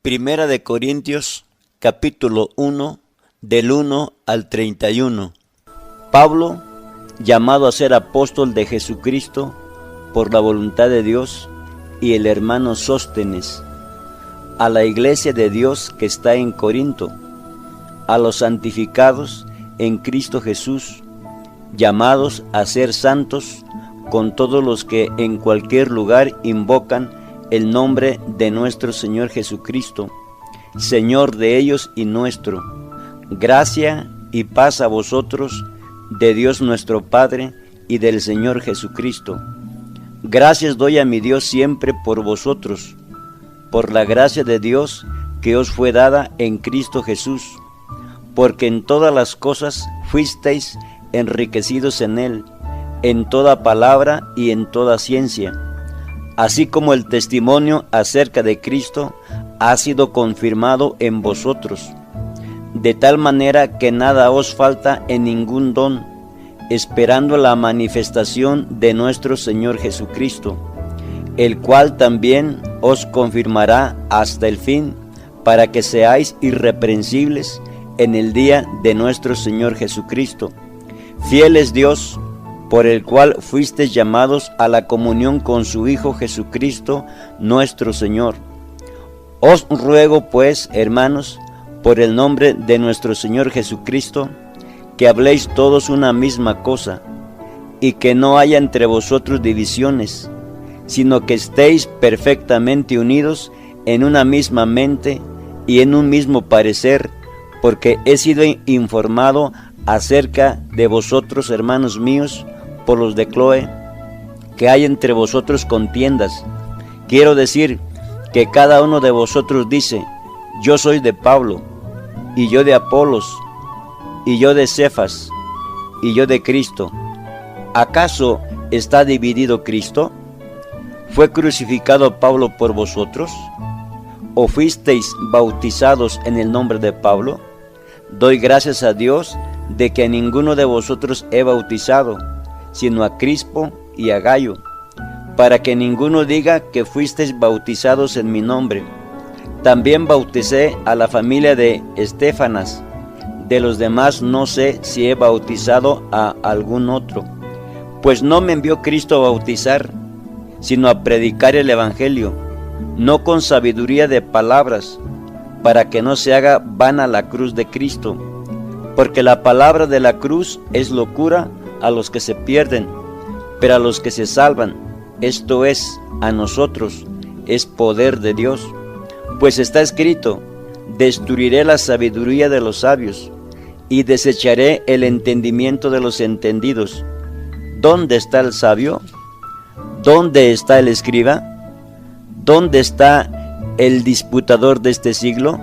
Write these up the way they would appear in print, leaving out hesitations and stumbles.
Primera de Corintios, capítulo 1, del 1 al 31. Pablo, llamado a ser apóstol de Jesucristo por la voluntad de Dios, y el hermano Sóstenes, a la iglesia de Dios que está en Corinto, a los santificados en Cristo Jesús, llamados a ser santos, con todos los que en cualquier lugar invocan el nombre de nuestro Señor Jesucristo, Señor de ellos y nuestro. Gracia y paz a vosotros, de Dios nuestro Padre y del Señor Jesucristo. Gracias doy a mi Dios siempre por vosotros, por la gracia de Dios que os fue dada en Cristo Jesús, porque en todas las cosas fuisteis enriquecidos en Él, en toda palabra y en toda ciencia, así como el testimonio acerca de Cristo ha sido confirmado en vosotros, de tal manera que nada os falta en ningún don, esperando la manifestación de nuestro Señor Jesucristo, el cual también os confirmará hasta el fin, para que seáis irreprensibles en el día de nuestro Señor Jesucristo. Fiel es Dios, por el cual fuisteis llamados a la comunión con su Hijo Jesucristo, nuestro Señor. Os ruego pues, hermanos, por el nombre de nuestro Señor Jesucristo, que habléis todos una misma cosa, y que no haya entre vosotros divisiones, sino que estéis perfectamente unidos en una misma mente y en un mismo parecer, porque he sido informado acerca de vosotros, hermanos míos, por los de Cloé, que hay entre vosotros contiendas. Quiero decir que cada uno de vosotros dice: yo soy de Pablo, y yo de Apolos, y yo de Cefas, y yo de Cristo. ¿Acaso está dividido Cristo? ¿Fue crucificado Pablo por vosotros? ¿O fuisteis bautizados en el nombre de Pablo? Doy gracias a Dios de que a ninguno de vosotros he bautizado, sino a Crispo y a Gayo, para que ninguno diga que fuisteis bautizados en mi nombre. También bauticé a la familia de Estéfanas. De los demás no sé si he bautizado a algún otro, pues no me envió Cristo a bautizar, sino a predicar el Evangelio, no con sabiduría de palabras, para que no se haga vana la cruz de Cristo, porque la palabra de la cruz es locura a los que se pierden, pero a los que se salvan, esto es, a nosotros, es poder de Dios. Pues está escrito: destruiré la sabiduría de los sabios, y desecharé el entendimiento de los entendidos. ¿Dónde está el sabio? ¿Dónde está el escriba? ¿Dónde está el disputador de este siglo?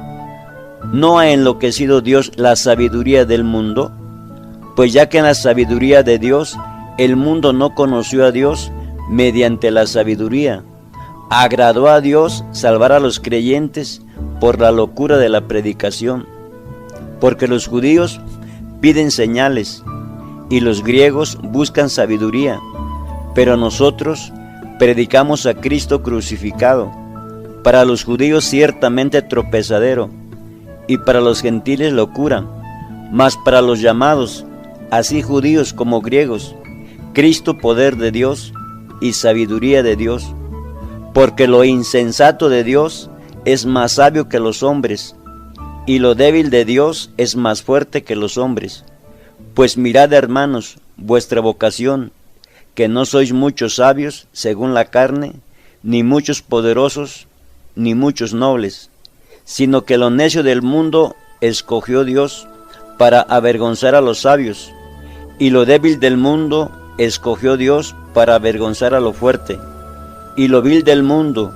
¿No ha enloquecido Dios la sabiduría del mundo? Pues ya que en la sabiduría de Dios el mundo no conoció a Dios mediante la sabiduría, agradó a Dios salvar a los creyentes por la locura de la predicación. Porque los judíos piden señales y los griegos buscan sabiduría, pero nosotros predicamos a Cristo crucificado, para los judíos ciertamente tropezadero, y para los gentiles locura, mas para los llamados, así judíos como griegos, Cristo poder de Dios y sabiduría de Dios, porque lo insensato de Dios es más sabio que los hombres, y lo débil de Dios es más fuerte que los hombres. Pues mirad, hermanos, vuestra vocación, que no sois muchos sabios según la carne, ni muchos poderosos, ni muchos nobles, sino que lo necio del mundo escogió Dios para avergonzar a los sabios, y lo débil del mundo escogió Dios para avergonzar a lo fuerte, y lo vil del mundo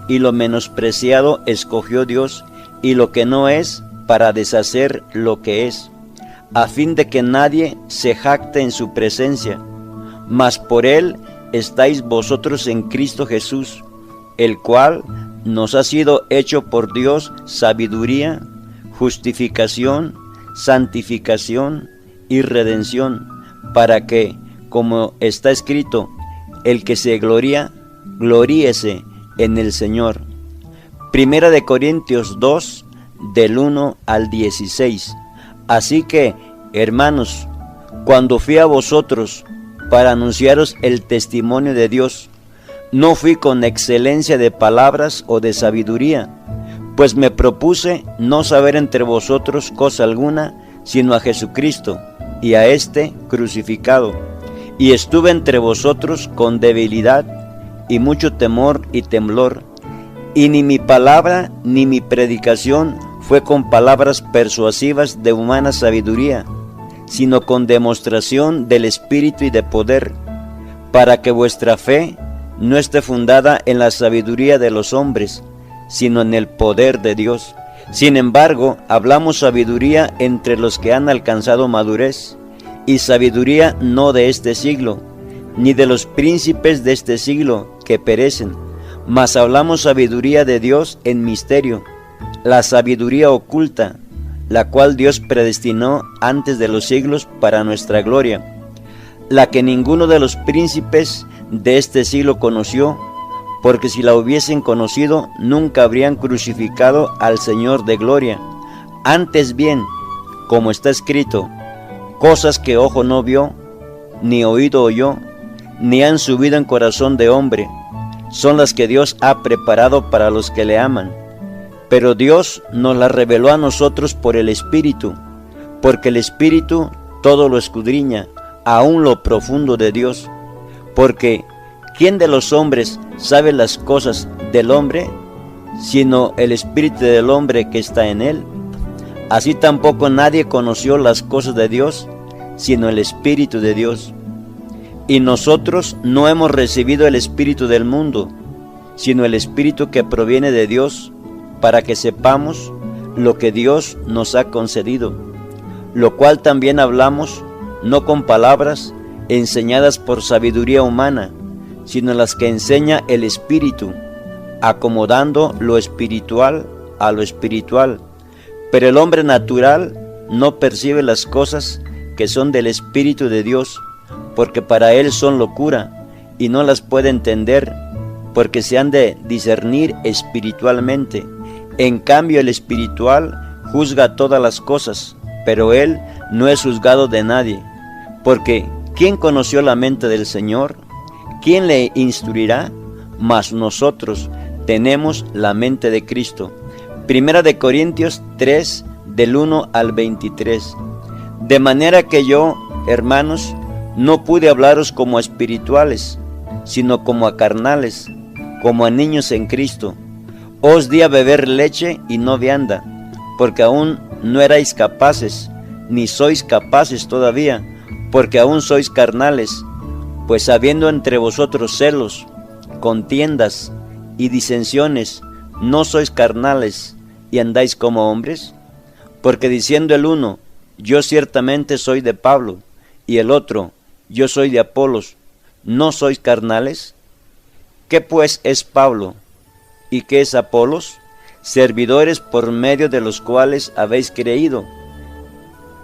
y lo menospreciado escogió Dios, y lo que no es, para deshacer lo que es, a fin de que nadie se jacte en su presencia. Mas por él estáis vosotros en Cristo Jesús, el cual nos ha sido hecho por Dios sabiduría, justificación, santificación y redención, para que, como está escrito, el que se gloría, gloríese en el Señor. Primera de Corintios 2, del 1 al 16. Así que, hermanos, cuando fui a vosotros para anunciaros el testimonio de Dios, no fui con excelencia de palabras o de sabiduría, pues me propuse no saber entre vosotros cosa alguna, sino a Jesucristo y a éste crucificado. Y estuve entre vosotros con debilidad y mucho temor y temblor, y ni mi palabra ni mi predicación fue con palabras persuasivas de humana sabiduría, sino con demostración del Espíritu y de poder, para que vuestra fe no esté fundada en la sabiduría de los hombres, sino en el poder de Dios. Sin embargo, hablamos sabiduría entre los que han alcanzado madurez, y sabiduría no de este siglo, ni de los príncipes de este siglo que perecen, mas hablamos sabiduría de Dios en misterio, la sabiduría oculta, la cual Dios predestinó antes de los siglos para nuestra gloria, la que ninguno de los príncipes de este siglo conoció, porque si la hubiesen conocido, nunca habrían crucificado al Señor de gloria. Antes bien, como está escrito, cosas que ojo no vio, ni oído oyó, ni han subido en corazón de hombre, son las que Dios ha preparado para los que le aman. Pero Dios nos las reveló a nosotros por el Espíritu, porque el Espíritu todo lo escudriña, aún lo profundo de Dios. Porque ¿quién de los hombres sabe las cosas del hombre, sino el espíritu del hombre que está en él? Así tampoco nadie conoció las cosas de Dios, sino el Espíritu de Dios. Y nosotros no hemos recibido el espíritu del mundo, sino el Espíritu que proviene de Dios, para que sepamos lo que Dios nos ha concedido, lo cual también hablamos, no con palabras enseñadas por sabiduría humana, sino las que enseña el Espíritu, acomodando lo espiritual a lo espiritual. Pero el hombre natural no percibe las cosas que son del Espíritu de Dios, porque para él son locura, y no las puede entender, porque se han de discernir espiritualmente. En cambio, el espiritual juzga todas las cosas, pero él no es juzgado de nadie. Porque ¿quién conoció la mente del Señor? ¿Quién le instruirá? Mas nosotros tenemos la mente de Cristo. Primera de Corintios 3, del 1 al 23. De manera que yo, hermanos, no pude hablaros como a espirituales, sino como a carnales, como a niños en Cristo. Os di a beber leche y no vianda, porque aún no erais capaces, ni sois capaces todavía, porque aún sois carnales. Pues habiendo entre vosotros celos, contiendas y disensiones, ¿no sois carnales y andáis como hombres? Porque diciendo el uno, yo ciertamente soy de Pablo, y el otro, yo soy de Apolos, ¿no sois carnales? ¿Qué pues es Pablo? ¿Y qué es Apolos? Servidores por medio de los cuales habéis creído,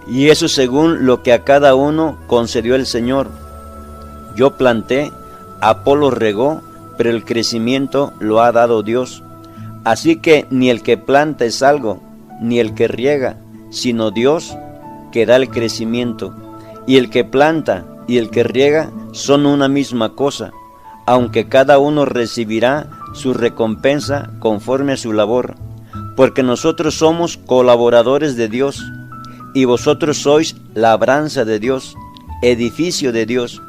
y eso según lo que a cada uno concedió el Señor. Yo planté, Apolos regó, pero el crecimiento lo ha dado Dios. Así que ni el que planta es algo, ni el que riega, sino Dios que da el crecimiento. Y el que planta y el que riega son una misma cosa, aunque cada uno recibirá su recompensa conforme a su labor. Porque nosotros somos colaboradores de Dios, y vosotros sois labranza de Dios, edificio de Dios,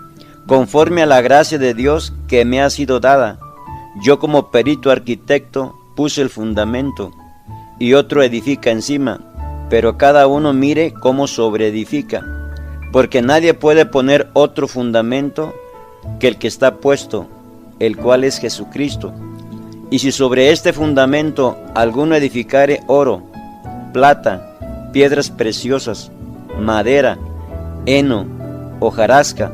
conforme a la gracia de Dios que me ha sido dada. Yo como perito arquitecto puse el fundamento, y otro edifica encima, pero cada uno mire cómo sobreedifica, porque nadie puede poner otro fundamento que el que está puesto, el cual es Jesucristo. Y si sobre este fundamento alguno edificare oro, plata, piedras preciosas, madera, heno, hojarasca,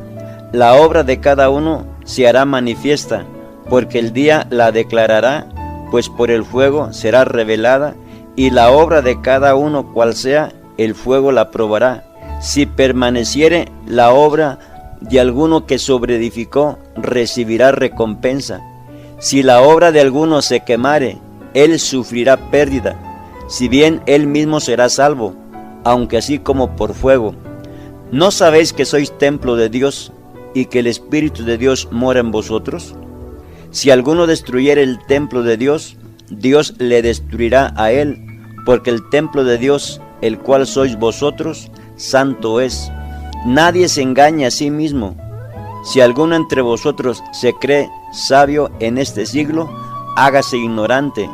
la obra de cada uno se hará manifiesta, porque el día la declarará, pues por el fuego será revelada, y la obra de cada uno cual sea, el fuego la probará. Si permaneciere la obra de alguno que sobreedificó, recibirá recompensa. Si la obra de alguno se quemare, él sufrirá pérdida, si bien él mismo será salvo, aunque así como por fuego. ¿No sabéis que sois templo de Dios y que el Espíritu de Dios mora en vosotros? Si alguno destruyere el templo de Dios, Dios le destruirá a él, porque el templo de Dios, el cual sois vosotros, santo es. Nadie se engaña a sí mismo. Si alguno entre vosotros se cree sabio en este siglo, hágase ignorante,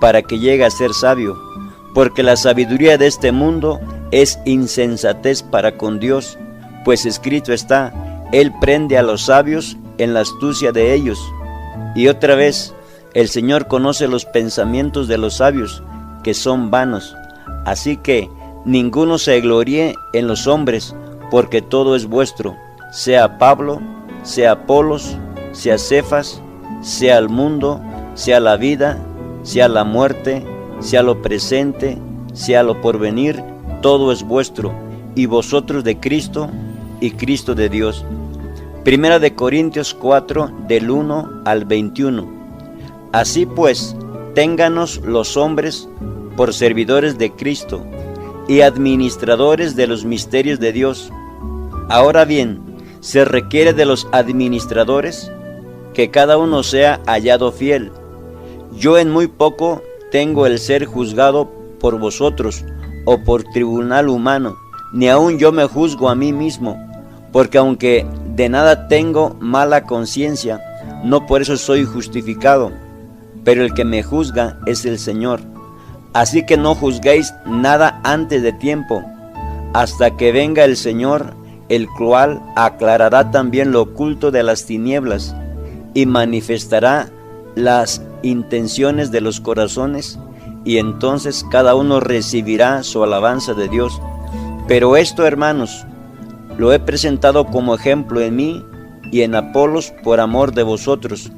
para que llegue a ser sabio, porque la sabiduría de este mundo es insensatez para con Dios, pues escrito está, Él prende a los sabios en la astucia de ellos. Y otra vez, el Señor conoce los pensamientos de los sabios, que son vanos. Así que ninguno se gloríe en los hombres, porque todo es vuestro, sea Pablo, sea Apolos, sea Cefas, sea el mundo, sea la vida, sea la muerte, sea lo presente, sea lo porvenir, todo es vuestro, y vosotros de Cristo, y Cristo de Dios. Primera de Corintios 4, del 1 al 21. Así pues, ténganos los hombres por servidores de Cristo, y administradores de los misterios de Dios. Ahora bien, se requiere de los administradores que cada uno sea hallado fiel. Yo en muy poco tengo el ser juzgado por vosotros o por tribunal humano, ni aun yo me juzgo a mí mismo, porque aunque de nada tengo mala conciencia, no por eso soy justificado, pero el que me juzga es el Señor. Así que no juzguéis nada antes de tiempo, hasta que venga el Señor, el cual aclarará también lo oculto de las tinieblas y manifestará las intenciones de los corazones, y entonces cada uno recibirá su alabanza de Dios. Pero esto, hermanos, lo he presentado como ejemplo en mí y en Apolos por amor de vosotros,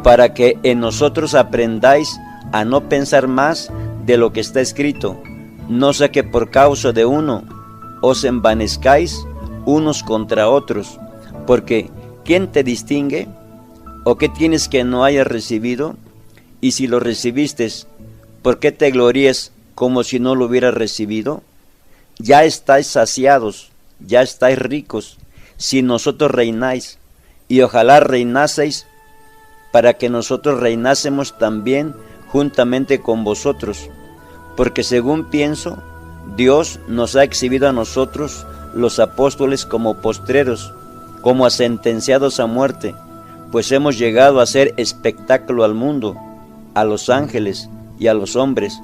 para que en nosotros aprendáis a no pensar más de lo que está escrito, no sea que por causa de uno os envanezcáis unos contra otros, porque ¿quién te distingue? ¿O qué tienes que no hayas recibido? Y si lo recibiste, ¿por qué te gloríes como si no lo hubieras recibido? Ya estáis saciados, ya estáis ricos, si nosotros reináis, y ojalá reinaseis para que nosotros reinásemos también juntamente con vosotros, porque según pienso, Dios nos ha exhibido a nosotros, los apóstoles, como postreros, como a sentenciados a muerte, pues hemos llegado a ser espectáculo al mundo, a los ángeles y a los hombres.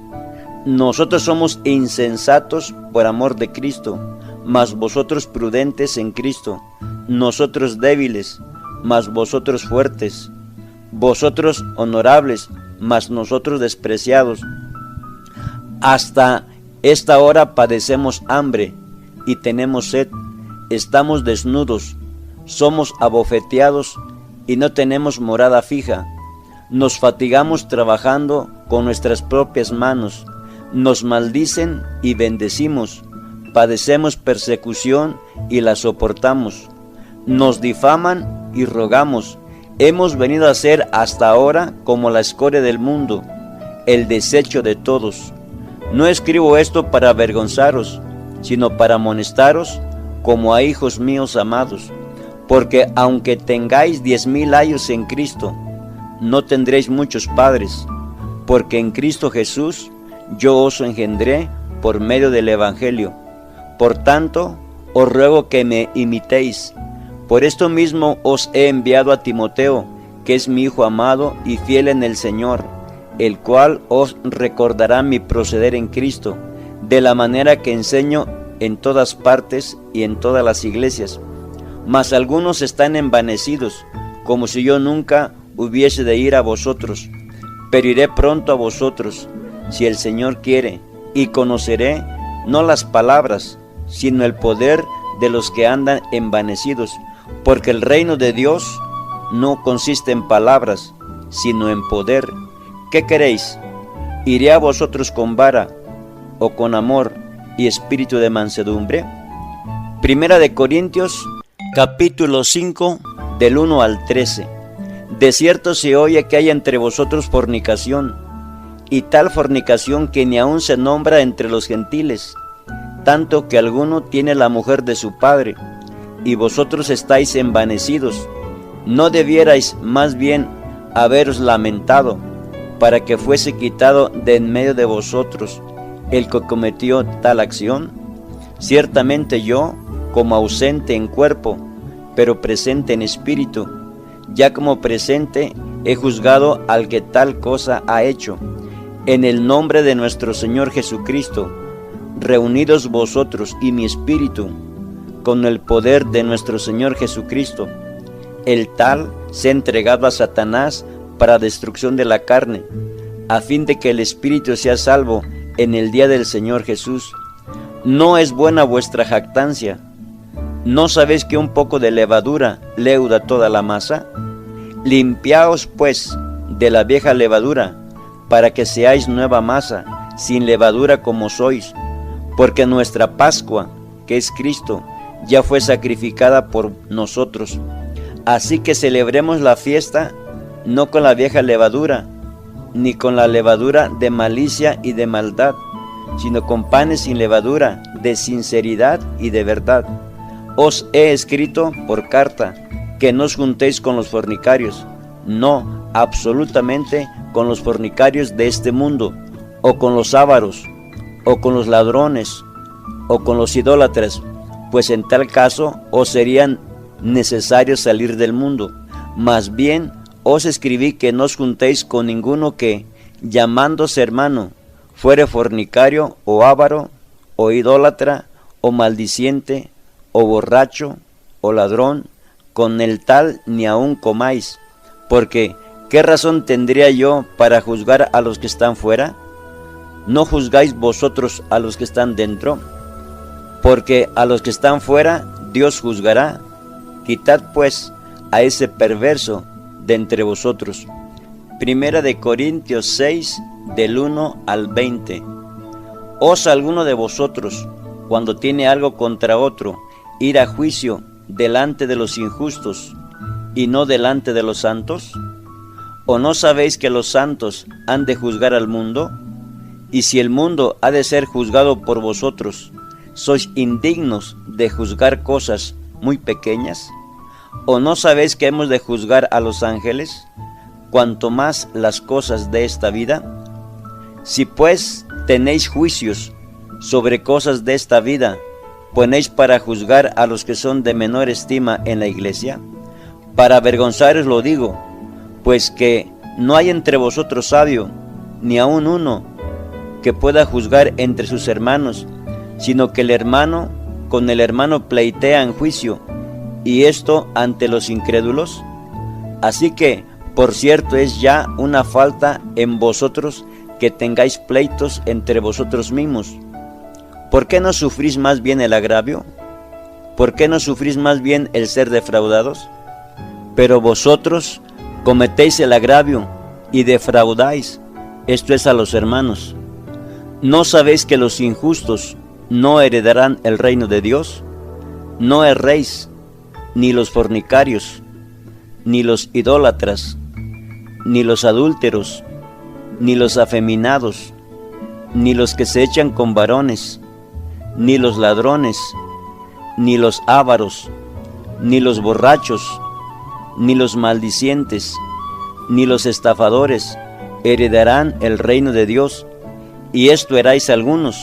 Nosotros somos insensatos por amor de Cristo, mas vosotros prudentes en Cristo, nosotros débiles, mas vosotros fuertes, vosotros honorables, mas nosotros despreciados. Hasta esta hora padecemos hambre y tenemos sed, estamos desnudos, somos abofeteados y no tenemos morada fija. Nos fatigamos trabajando con nuestras propias manos, nos maldicen y bendecimos, padecemos persecución y la soportamos, nos difaman y rogamos. Hemos venido a ser hasta ahora como la escoria del mundo, el desecho de todos. No escribo esto para avergonzaros, sino para amonestaros como a hijos míos amados, porque aunque tengáis 10,000 años en Cristo, no tendréis muchos padres, porque en Cristo Jesús yo os engendré por medio del Evangelio. Por tanto, os ruego que me imitéis. Por esto mismo os he enviado a Timoteo, que es mi hijo amado y fiel en el Señor, el cual os recordará mi proceder en Cristo, de la manera que enseño en todas partes y en todas las iglesias. Mas algunos están envanecidos, como si yo nunca hubiese de ir a vosotros, pero iré pronto a vosotros, si el Señor quiere, y conoceré no las palabras, sino el poder de los que andan envanecidos, porque el reino de Dios no consiste en palabras, sino en poder. ¿Qué queréis? ¿Iré a vosotros con vara, o con amor y espíritu de mansedumbre? Primera de Corintios, capítulo 5, del 1 al 13. De cierto se oye que hay entre vosotros fornicación, y tal fornicación que ni aun se nombra entre los gentiles, tanto que alguno tiene la mujer de su padre, y vosotros estáis envanecidos. ¿No debierais más bien haberos lamentado, para que fuese quitado de en medio de vosotros el que cometió tal acción? Ciertamente yo, como ausente en cuerpo, pero presente en espíritu, ya como presente he juzgado al que tal cosa ha hecho. En el nombre de nuestro Señor Jesucristo, reunidos vosotros y mi espíritu, con el poder de nuestro Señor Jesucristo, el tal se ha entregado a Satanás para destrucción de la carne, a fin de que el espíritu sea salvo en el día del Señor Jesús. ¿No es buena vuestra jactancia? ¿No sabéis que un poco de levadura leuda toda la masa? Limpiaos pues de la vieja levadura, para que seáis nueva masa, sin levadura como sois, porque nuestra Pascua, que es Cristo, ya fue sacrificada por nosotros. Así que celebremos la fiesta no con la vieja levadura, ni con la levadura de malicia y de maldad, sino con panes sin levadura, de sinceridad y de verdad. Os he escrito por carta que no os juntéis con los fornicarios, no, absolutamente con los fornicarios de este mundo, o con los ávaros, o con los ladrones, o con los idólatras, pues en tal caso os serían necesario salir del mundo. Más bien os escribí que no os juntéis con ninguno que, llamándose hermano, fuere fornicario, o ávaro, o idólatra, o maldiciente, o borracho, o ladrón. Con el tal ni aun comáis, porque ¿qué razón tendría yo para juzgar a los que están fuera? ¿No juzgáis vosotros a los que están dentro? Porque a los que están fuera Dios juzgará. Quitad pues a ese perverso de entre vosotros. Primera de Corintios 6, del 1 al 20. ¿Osa alguno de vosotros, cuando tiene algo contra otro, ir a juicio delante de los injustos y no delante de los santos? ¿O no sabéis que los santos han de juzgar al mundo? Y si el mundo ha de ser juzgado por vosotros, ¿sois indignos de juzgar cosas muy pequeñas? ¿O no sabéis que hemos de juzgar a los ángeles, cuanto más las cosas de esta vida? Si pues tenéis juicios sobre cosas de esta vida, ¿ponéis para juzgar a los que son de menor estima en la iglesia? Para avergonzaros lo digo, pues que no hay entre vosotros sabio, ni aun uno, que pueda juzgar entre sus hermanos, sino que el hermano con el hermano pleitea en juicio, y esto ante los incrédulos. Así que, por cierto, es ya una falta en vosotros que tengáis pleitos entre vosotros mismos. ¿Por qué no sufrís más bien el agravio? ¿Por qué no sufrís más bien el ser defraudados? Pero vosotros cometéis el agravio y defraudáis, esto es a los hermanos. ¿No sabéis que los injustos no heredarán el reino de Dios? No erréis, ni los fornicarios, ni los idólatras, ni los adúlteros, ni los afeminados, ni los que se echan con varones, ni los ladrones, ni los ávaros, ni los borrachos, ni los maldicientes, ni los estafadores heredarán el reino de Dios. Y esto erais algunos,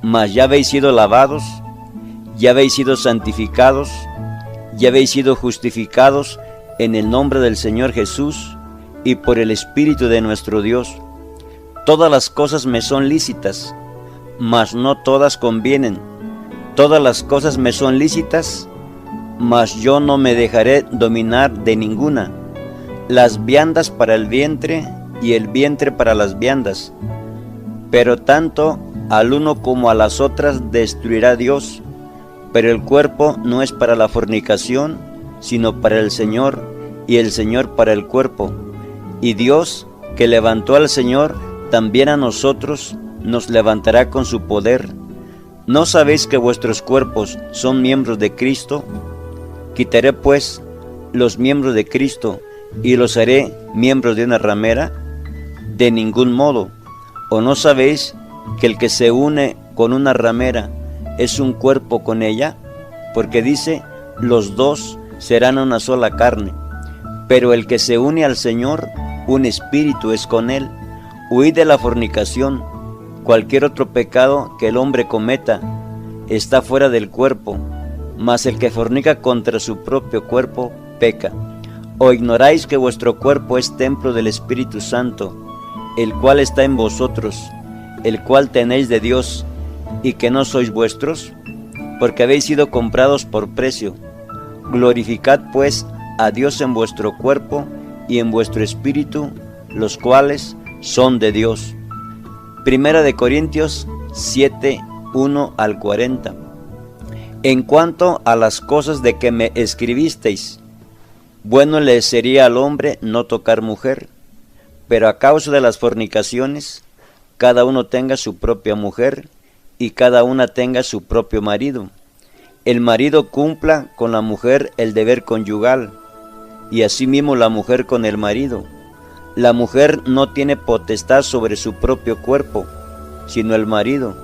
mas ya habéis sido lavados, ya habéis sido santificados, ya habéis sido justificados en el nombre del Señor Jesús y por el Espíritu de nuestro Dios. Todas las cosas me son lícitas, mas no todas convienen. Todas las cosas me son lícitas, mas yo no me dejaré dominar de ninguna. Las viandas para el vientre y el vientre para las viandas. Pero tanto al uno como a las otras destruirá Dios. Pero el cuerpo no es para la fornicación, sino para el Señor, y el Señor para el cuerpo. Y Dios, que levantó al Señor, también a nosotros nos levantará con su poder. ¿No sabéis que vuestros cuerpos son miembros de Cristo? ¿Quitaré pues los miembros de Cristo y los haré miembros de una ramera? De ningún modo, ¿O no sabéis que el que se une con una ramera es un cuerpo con ella? Porque dice, los dos serán una sola carne. Pero el que se une al Señor, un espíritu es con él. Huid de la fornicación. Cualquier otro pecado que el hombre cometa está fuera del cuerpo, mas el que fornica contra su propio cuerpo peca. ¿O ignoráis que vuestro cuerpo es templo del Espíritu Santo, el cual está en vosotros, el cual tenéis de Dios, y que no sois vuestros? Porque habéis sido comprados por precio. Glorificad pues a Dios en vuestro cuerpo y en vuestro espíritu, los cuales son de Dios. Primera de Corintios 7, 1 al 40. En cuanto a las cosas de que me escribisteis, bueno le sería al hombre no tocar mujer, pero a causa de las fornicaciones, cada uno tenga su propia mujer y cada una tenga su propio marido. El marido cumpla con la mujer el deber conyugal, y asimismo la mujer con el marido. La mujer no tiene potestad sobre su propio cuerpo, sino el marido,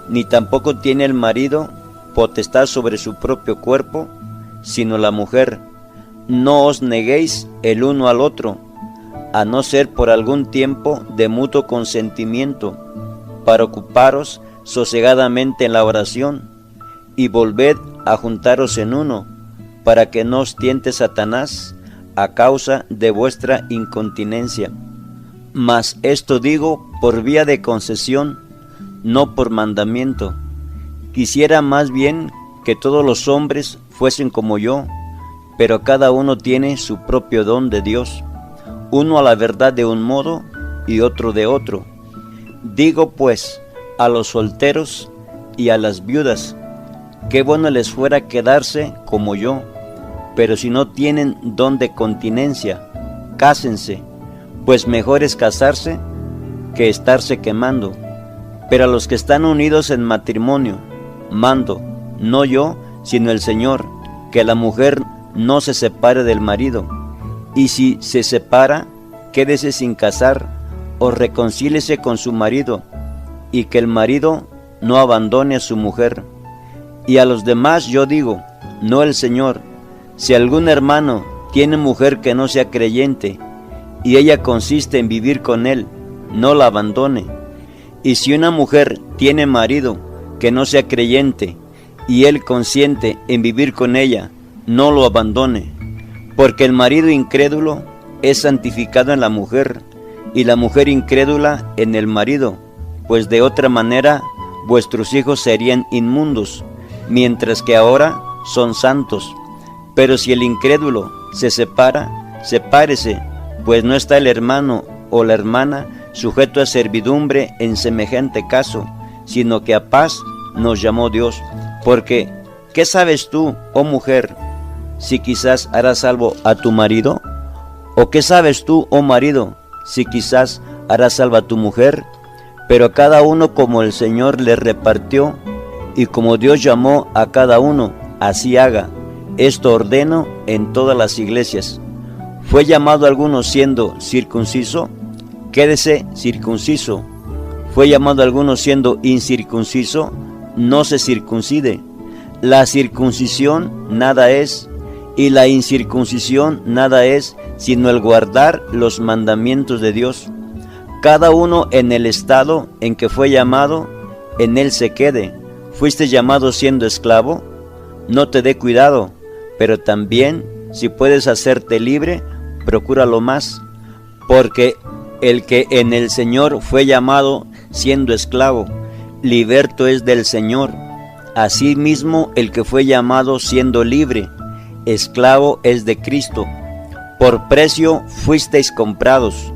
ni tampoco tiene el marido potestad sobre su propio cuerpo, sino la mujer. No os neguéis el uno al otro, a no ser por algún tiempo de mutuo consentimiento, para ocuparos sosegadamente en la oración, y volved a juntaros en uno, para que no os tiente Satanás a causa de vuestra incontinencia. Mas esto digo por vía de concesión, no por mandamiento. Quisiera más bien que todos los hombres fuesen como yo, pero cada uno tiene su propio don de Dios, uno a la verdad de un modo y otro de otro. Digo pues a los solteros y a las viudas, qué bueno les fuera quedarse como yo, pero si no tienen don de continencia, cásense, pues mejor es casarse que estarse quemando. Pero a los que están unidos en matrimonio, mando, no yo, sino el Señor, que la mujer no se separe del marido, y si se separa, quédese sin casar, o reconcíliese con su marido, y que el marido no abandone a su mujer. Y a los demás yo digo, no el Señor, si algún hermano tiene mujer que no sea creyente, y ella consiste en vivir con él, no la abandone. Y si una mujer tiene marido que no sea creyente, y él consiente en vivir con ella, no lo abandone, porque el marido incrédulo es santificado en la mujer, y la mujer incrédula en el marido, pues de otra manera vuestros hijos serían inmundos, mientras que ahora son santos. Pero si el incrédulo se separa, sepárese, pues no está el hermano o la hermana sujeto a servidumbre en semejante caso, sino que a paz nos llamó Dios. Porque, ¿qué sabes tú, oh mujer, si quizás harás salvo a tu marido? ¿O qué sabes tú, oh marido, si quizás harás salvo a tu mujer? Pero cada uno como el Señor le repartió, y como Dios llamó a cada uno, así haga. Esto ordeno en todas las iglesias. ¿Fue llamado alguno siendo circunciso? Quédese circunciso. ¿Fue llamado alguno siendo incircunciso? No se circuncide. La circuncisión nada es, y la incircuncisión nada es, sino el guardar los mandamientos de Dios. Cada uno en el estado en que fue llamado, en él se quede. ¿Fuiste llamado siendo esclavo? No te dé cuidado, pero también, si puedes hacerte libre, procúralo más, porque el que en el Señor fue llamado siendo esclavo, liberto es del Señor. Asimismo, el que fue llamado siendo libre, esclavo es de Cristo. Por precio fuisteis comprados.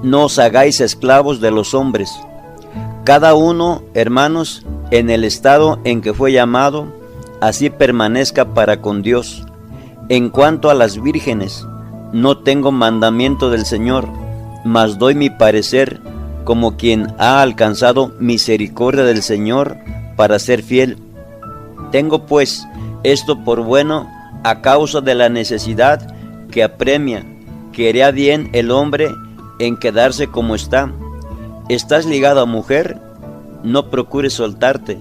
No os hagáis esclavos de los hombres. Cada uno, hermanos, en el estado en que fue llamado, así permanezca para con Dios. En cuanto a las vírgenes, no tengo mandamiento del Señor, mas doy mi parecer como quien ha alcanzado misericordia del Señor para ser fiel. Tengo pues esto por bueno a causa de la necesidad que apremia, que haría bien el hombre en quedarse como está, ¿Estás ligado a mujer? No procures soltarte.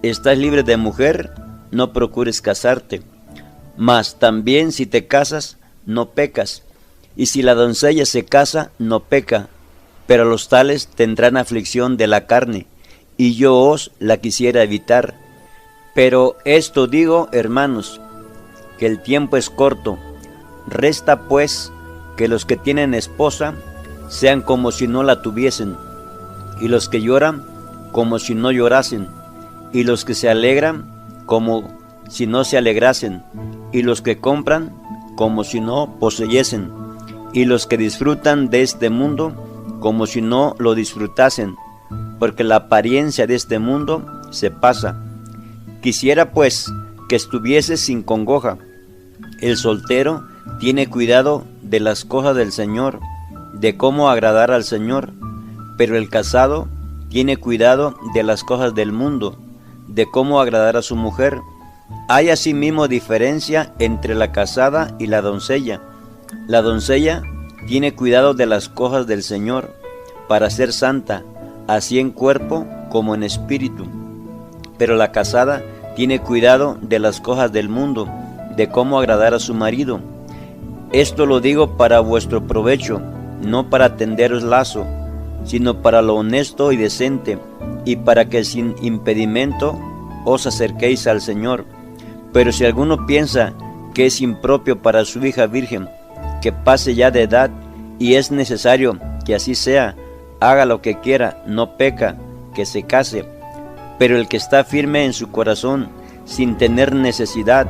¿Estás libre de mujer? No procures casarte. Mas también si te casas, no pecas. Y si la doncella se casa, no peca. Pero los tales tendrán aflicción de la carne, y yo os la quisiera evitar. Pero esto digo, hermanos, que el tiempo es corto. Resta pues que los que tienen esposa sean como si no la tuviesen, y los que lloran como si no llorasen, y los que se alegran como si no se alegrasen, y los que compran como si no poseyesen, y los que disfrutan de este mundo como si no lo disfrutasen, porque la apariencia de este mundo se pasa. Quisiera pues que estuvieses sin congoja. El soltero tiene cuidado de las cosas del Señor, de cómo agradar al Señor, pero el casado tiene cuidado de las cosas del mundo, de cómo agradar a su mujer. Hay asimismo diferencia entre la casada y la doncella. La doncella tiene cuidado de las cosas del Señor, para ser santa, así en cuerpo como en espíritu. Pero la casada tiene cuidado de las cosas del mundo, de cómo agradar a su marido. Esto lo digo para vuestro provecho, no para tenderos lazo, sino para lo honesto y decente, y para que sin impedimento os acerquéis al Señor. Pero si alguno piensa que es impropio para su hija virgen, que pase ya de edad, y es necesario que así sea, haga lo que quiera, no peca, que se case. Pero el que está firme en su corazón, sin tener necesidad,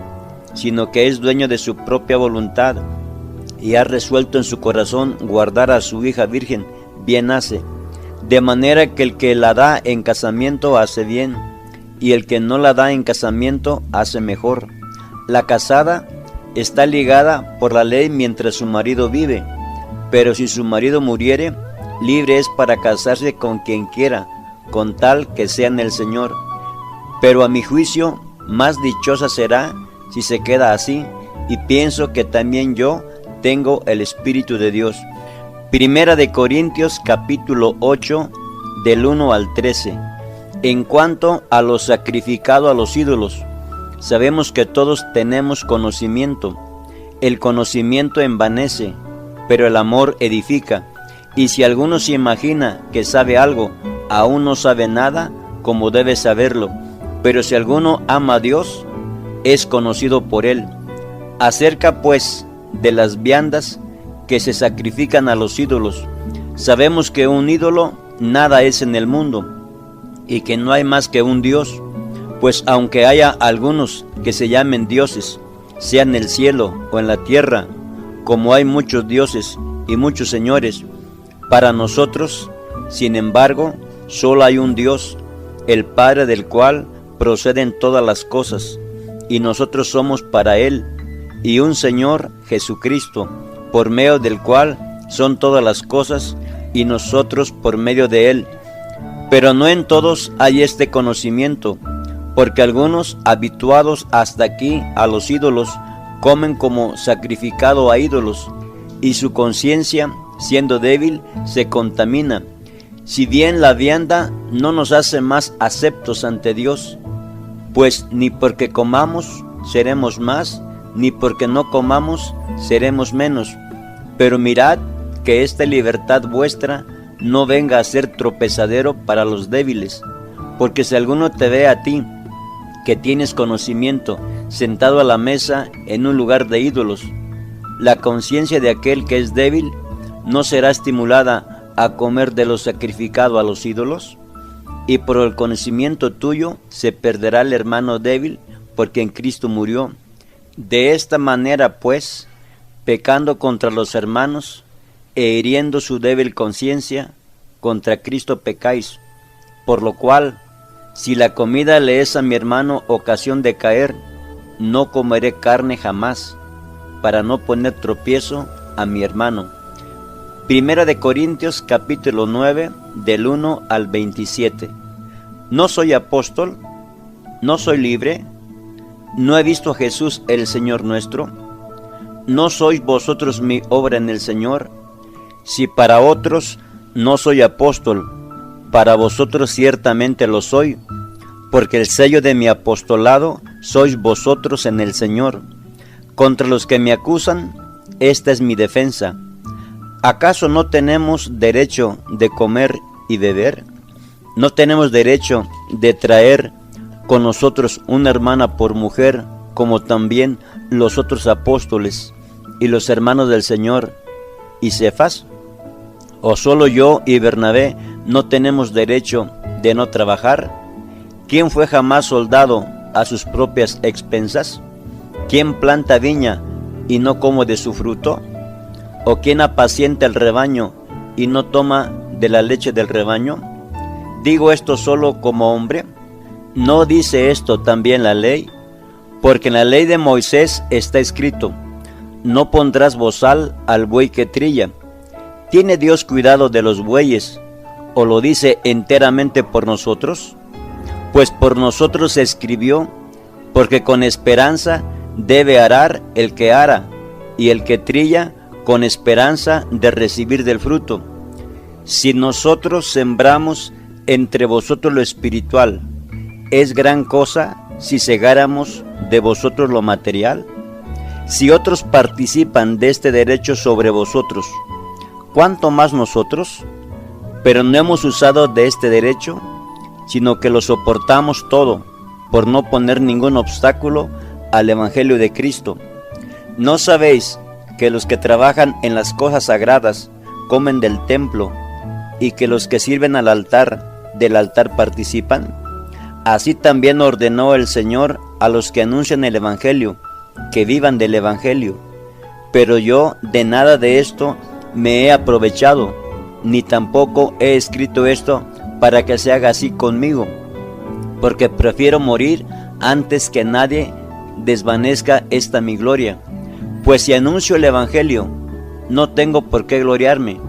sino que es dueño de su propia voluntad, y ha resuelto en su corazón guardar a su hija virgen, bien hace. De manera que el que la da en casamiento hace bien, y el que no la da en casamiento hace mejor. La casada está ligada por la ley mientras su marido vive, pero si su marido muriere, libre es para casarse con quien quiera, con tal que sea en el Señor. Pero a mi juicio, más dichosa será si se queda así, y pienso que también yo tengo el Espíritu de Dios. Primera de Corintios capítulo 8, del 1 al 13. En cuanto a lo sacrificado a los ídolos, sabemos que todos tenemos conocimiento. El conocimiento envanece, pero el amor edifica. Y si alguno se imagina que sabe algo, aún no sabe nada como debe saberlo. Pero si alguno ama a Dios, es conocido por él. Acerca pues de las viandas que se sacrifican a los ídolos, sabemos que un ídolo nada es en el mundo, y que no hay más que un Dios. Pues aunque haya algunos que se llamen dioses, sea en el cielo o en la tierra, como hay muchos dioses y muchos señores, para nosotros, sin embargo, solo hay un Dios, el Padre del cual proceden todas las cosas, y nosotros somos para Él, y un Señor, Jesucristo, por medio del cual son todas las cosas, y nosotros por medio de Él. Pero no en todos hay este conocimiento, porque algunos, habituados hasta aquí a los ídolos, comen como sacrificado a ídolos, y su conciencia, siendo débil, se contamina. Si bien la vianda no nos hace más aceptos ante Dios, pues ni porque comamos seremos más, ni porque no comamos seremos menos. Pero mirad que esta libertad vuestra no venga a ser tropezadero para los débiles, porque si alguno te ve a ti, que tienes conocimiento, sentado a la mesa en un lugar de ídolos, la conciencia de aquel que es débil no será estimulada a comer de lo sacrificado a los ídolos, y por el conocimiento tuyo se perderá el hermano débil, porque en Cristo murió. De esta manera, pues, pecando contra los hermanos e hiriendo su débil conciencia, contra Cristo pecáis. Por lo cual, si la comida le es a mi hermano ocasión de caer, no comeré carne jamás, para no poner tropiezo a mi hermano. Primera de Corintios capítulo 9, del 1 al 27. ¿No soy apóstol? ¿No soy libre? ¿No he visto a Jesús el Señor nuestro? ¿No sois vosotros mi obra en el Señor? Si para otros no soy apóstol, para vosotros ciertamente lo soy, porque el sello de mi apostolado sois vosotros en el Señor. Contra los que me acusan, esta es mi defensa. ¿Acaso no tenemos derecho de comer y beber? ¿No tenemos derecho de traer con nosotros una hermana por mujer, como también los otros apóstoles y los hermanos del Señor y Cefas? ¿O solo yo y Bernabé no tenemos derecho de no trabajar? ¿Quién fue jamás soldado a sus propias expensas? ¿Quién planta viña y no come de su fruto? ¿O quién apacienta el rebaño y no toma de la leche del rebaño? ¿Digo esto solo como hombre? ¿No dice esto también la ley? Porque en la ley de Moisés está escrito: no pondrás bozal al buey que trilla. ¿Tiene Dios cuidado de los bueyes, o lo dice enteramente por nosotros? Pues por nosotros se escribió, porque con esperanza debe arar el que ara, y el que trilla con esperanza de recibir del fruto. Si nosotros sembramos entre vosotros lo espiritual, ¿es gran cosa si segáramos de vosotros lo material? Si otros participan de este derecho sobre vosotros, ¿cuánto más nosotros? Pero no hemos usado de este derecho, sino que lo soportamos todo, por no poner ningún obstáculo al Evangelio de Cristo. ¿No sabéis que los que trabajan en las cosas sagradas comen del templo, y que los que sirven al altar, del altar participan? Así también ordenó el Señor a los que anuncian el Evangelio, que vivan del Evangelio. Pero yo de nada de esto me he aprovechado, ni tampoco he escrito esto para que se haga así conmigo, porque prefiero morir antes que nadie desvanezca esta mi gloria. Pues si anuncio el Evangelio, no tengo por qué gloriarme,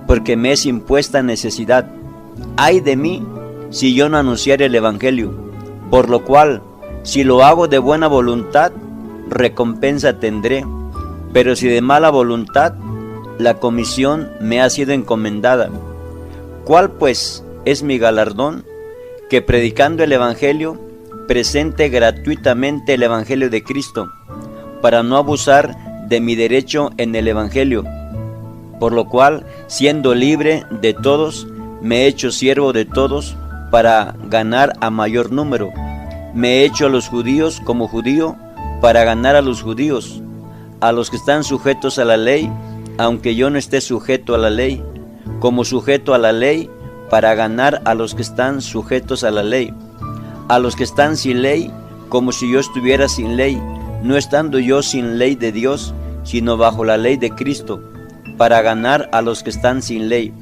porque me es impuesta necesidad. Ay de mí si yo no anunciare el Evangelio, por lo cual, si lo hago de buena voluntad, recompensa tendré, pero si de mala voluntad, la comisión me ha sido encomendada. ¿Cuál pues es mi galardón? Que predicando el Evangelio, presente gratuitamente el Evangelio de Cristo, para no abusar de mi derecho en el Evangelio, por lo cual, siendo libre de todos, me he hecho siervo de todos para ganar a mayor número. Me he hecho a los judíos como judío para ganar a los judíos, a los que están sujetos a la ley, aunque yo no esté sujeto a la ley, como sujeto a la ley para ganar a los que están sujetos a la ley, a los que están sin ley, como si yo estuviera sin ley, no estando yo sin ley de Dios, sino bajo la ley de Cristo, para ganar a los que están sin ley.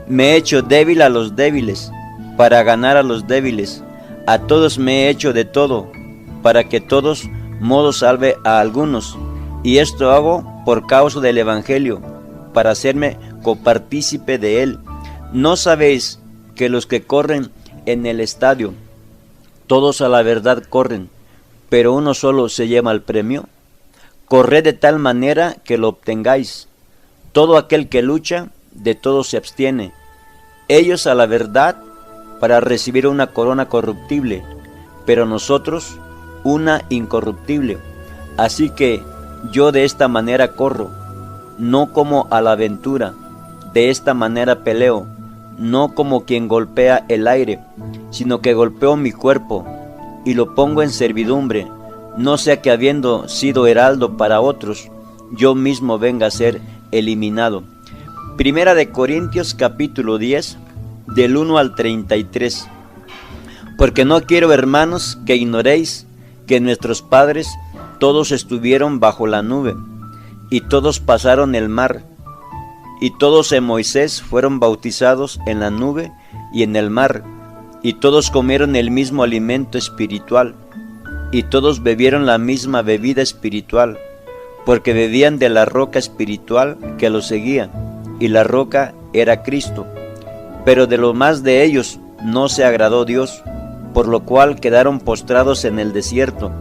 Me he hecho débil a los débiles, para ganar a los débiles. A todos me he hecho de todo, para que todos modos salve a algunos. Y esto hago por causa del Evangelio, para hacerme copartícipe de él. ¿No sabéis que los que corren en el estadio, todos a la verdad corren, pero uno solo se lleva el premio? Corred de tal manera que lo obtengáis. Todo aquel que lucha, de todo se abstiene. Ellos a la verdad, para recibir una corona corruptible, pero nosotros una incorruptible. Así que yo de esta manera corro, no como a la aventura, de esta manera peleo, no como quien golpea el aire, sino que golpeo mi cuerpo y lo pongo en servidumbre, no sea que habiendo sido heraldo para otros, yo mismo venga a ser eliminado. Primera de Corintios capítulo 10, del 1 al 33. Porque no quiero, hermanos, que ignoréis que nuestros padres todos estuvieron bajo la nube, y todos pasaron el mar, y todos en Moisés fueron bautizados en la nube y en el mar, y todos comieron el mismo alimento espiritual, y todos bebieron la misma bebida espiritual, porque bebían de la roca espiritual que los seguía, y la roca era Cristo. Pero de lo más de ellos no se agradó Dios, por lo cual quedaron postrados en el desierto.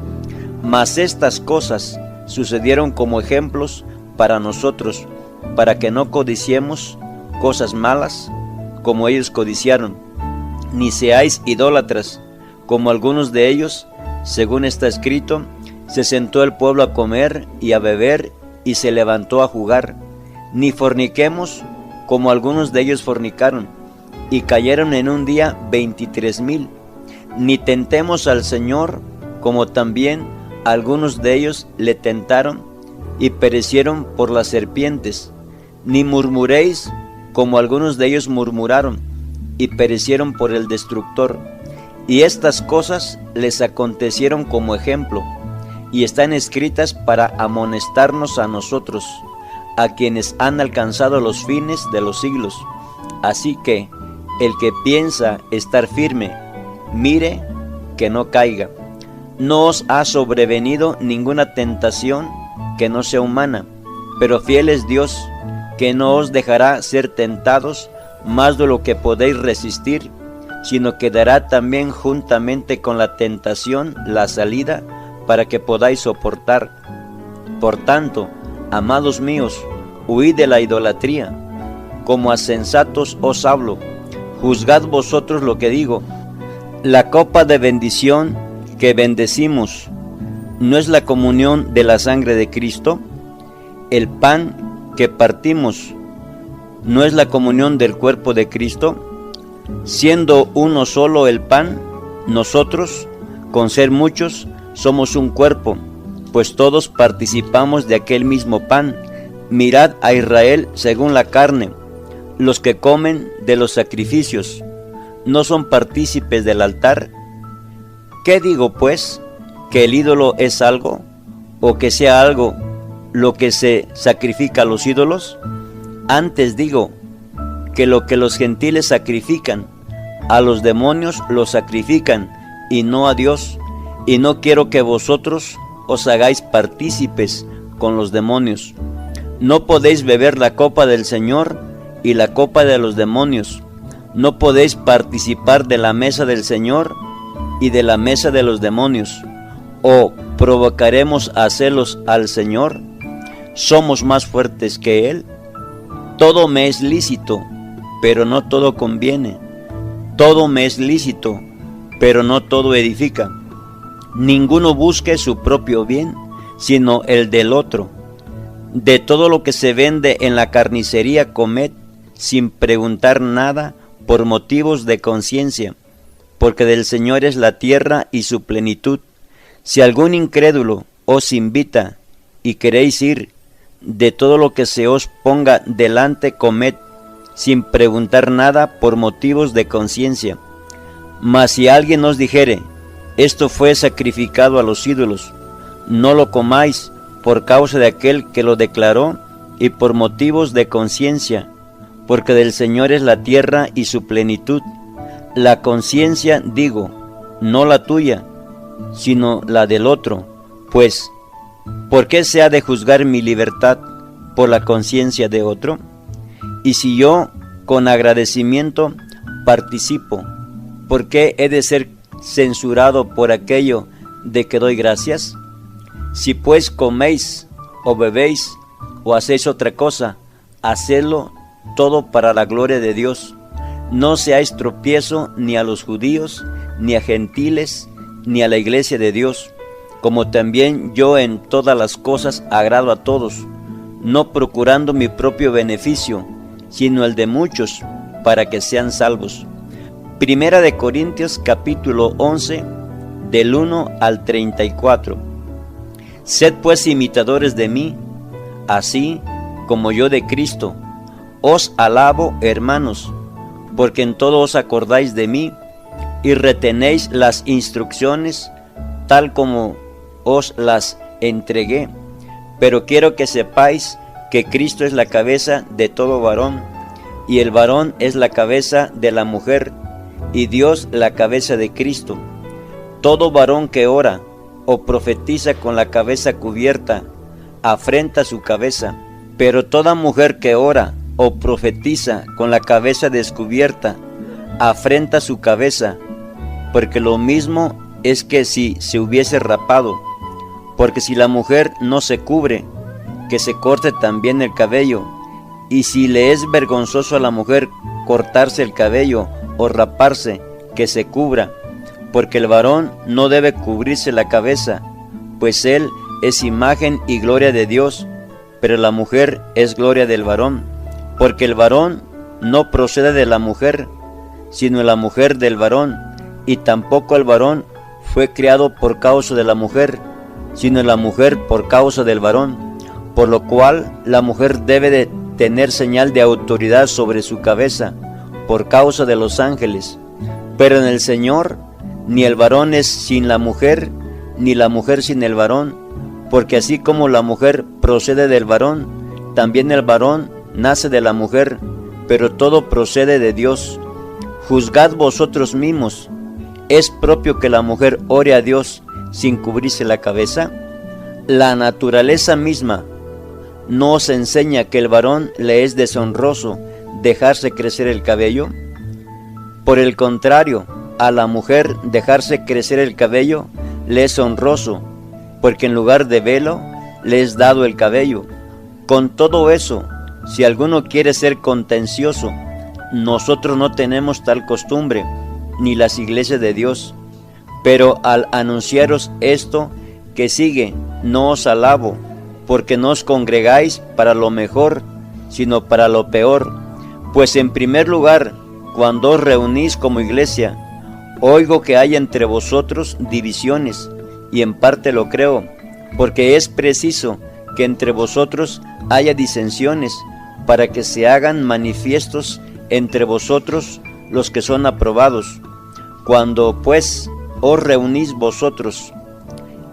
Mas estas cosas sucedieron como ejemplos para nosotros, para que no codiciemos cosas malas como ellos codiciaron. ni seáis idólatras, como algunos de ellos, según está escrito, se sentó el pueblo a comer y a beber, y se levantó a jugar. Ni forniquemos, como algunos de ellos fornicaron, y cayeron en un día 23,000. Ni tentemos al Señor, como también algunos de ellos le tentaron, y perecieron por las serpientes. Ni murmuréis, como algunos de ellos murmuraron, y perecieron por el destructor. Y estas cosas les acontecieron como ejemplo, y están escritas para amonestarnos a nosotros, a quienes han alcanzado los fines de los siglos. Así que el que piensa estar firme, mire que no caiga. No os ha sobrevenido ninguna tentación que no sea humana, pero fiel es Dios, que no os dejará ser tentados más de lo que podéis resistir, sino que dará también juntamente con la tentación la salida para que podáis soportar. Por tanto, amados míos, huid de la idolatría. Como a sensatos os hablo, juzgad vosotros lo que digo. La copa de bendición que bendecimos, ¿no es la comunión de la sangre de Cristo? El pan que partimos, ¿no es la comunión del cuerpo de Cristo? Siendo uno solo el pan, nosotros, con ser muchos, somos un cuerpo, pues todos participamos de aquel mismo pan. Mirad a Israel según la carne. Los que comen de los sacrificios, ¿no son partícipes del altar? ¿Qué digo pues? ¿Que el ídolo es algo? ¿O que sea algo lo que se sacrifica a los ídolos? Antes digo que lo que los gentiles sacrifican, a los demonios los sacrifican, y no a Dios. Y no quiero que vosotros os hagáis partícipes con los demonios. No podéis beber la copa del Señor y la copa de los demonios. No podéis participar de la mesa del Señor y de la mesa de los demonios. ¿O provocaremos a celos al Señor? ¿Somos más fuertes que Él? Todo me es lícito, pero no todo conviene. Todo me es lícito, pero no todo edifica. Ninguno busque su propio bien, sino el del otro. De todo lo que se vende en la carnicería comed, sin preguntar nada, por motivos de conciencia, porque del Señor es la tierra y su plenitud. Si algún incrédulo os invita y queréis ir, de todo lo que se os ponga delante comed, sin preguntar nada, por motivos de conciencia. Mas si alguien os dijere, esto fue sacrificado a los ídolos, no lo comáis por causa de aquel que lo declaró y por motivos de conciencia, porque del Señor es la tierra y su plenitud. La conciencia, digo, no la tuya, sino la del otro, pues, ¿por qué se ha de juzgar mi libertad por la conciencia de otro? Y si yo, con agradecimiento, participo, ¿por qué he de ser censurado por aquello de que doy gracias? Si pues coméis o bebéis o hacéis otra cosa, hacedlo todo para la gloria de Dios. No seáis tropiezo ni a los judíos, ni a gentiles, ni a la iglesia de Dios, como también yo en todas las cosas agrado a todos, no procurando mi propio beneficio, sino el de muchos, para que sean salvos. Primera de Corintios capítulo 11, del 1 al 34. Sed pues imitadores de mí, así como yo de Cristo. Os alabo, hermanos, porque en todo os acordáis de mí, y retenéis las instrucciones, tal como os las entregué. Pero quiero que sepáis que Cristo es la cabeza de todo varón, y el varón es la cabeza de la mujer, y Dios la cabeza de Cristo. Todo varón que ora o profetiza con la cabeza cubierta, afrenta su cabeza, pero toda mujer que ora o profetiza con la cabeza descubierta, afrenta su cabeza, porque lo mismo es que si se hubiese rapado. Porque si la mujer no se cubre, que se corte también el cabello, y si le es vergonzoso a la mujer cortarse el cabello o raparse, que se cubra, porque el varón no debe cubrirse la cabeza, pues él es imagen y gloria de Dios, pero la mujer es gloria del varón, porque el varón no procede de la mujer, sino la mujer del varón, y tampoco el varón fue criado por causa de la mujer, sino la mujer por causa del varón, por lo cual la mujer debe de tener señal de autoridad sobre su cabeza, por causa de los ángeles. Pero en el Señor, ni el varón es sin la mujer, ni la mujer sin el varón, porque así como la mujer procede del varón, también el varón nace de la mujer, pero todo procede de Dios. Juzgad vosotros mismos, ¿es propio que la mujer ore a Dios sin cubrirse la cabeza? La naturaleza misma ¿no os enseña que el varón le es deshonroso dejarse crecer el cabello? Por el contrario, a la mujer dejarse crecer el cabello le es honroso, porque en lugar de velo le es dado el cabello. Con todo eso, si alguno quiere ser contencioso, nosotros no tenemos tal costumbre, ni las iglesias de Dios. Pero al anunciaros esto que sigue, no os alabo, porque no os congregáis para lo mejor, sino para lo peor. Pues en primer lugar, cuando os reunís como iglesia, oigo que hay entre vosotros divisiones, y en parte lo creo, porque es preciso que entre vosotros haya disensiones, para que se hagan manifiestos entre vosotros los que son aprobados. Cuando pues os reunís vosotros,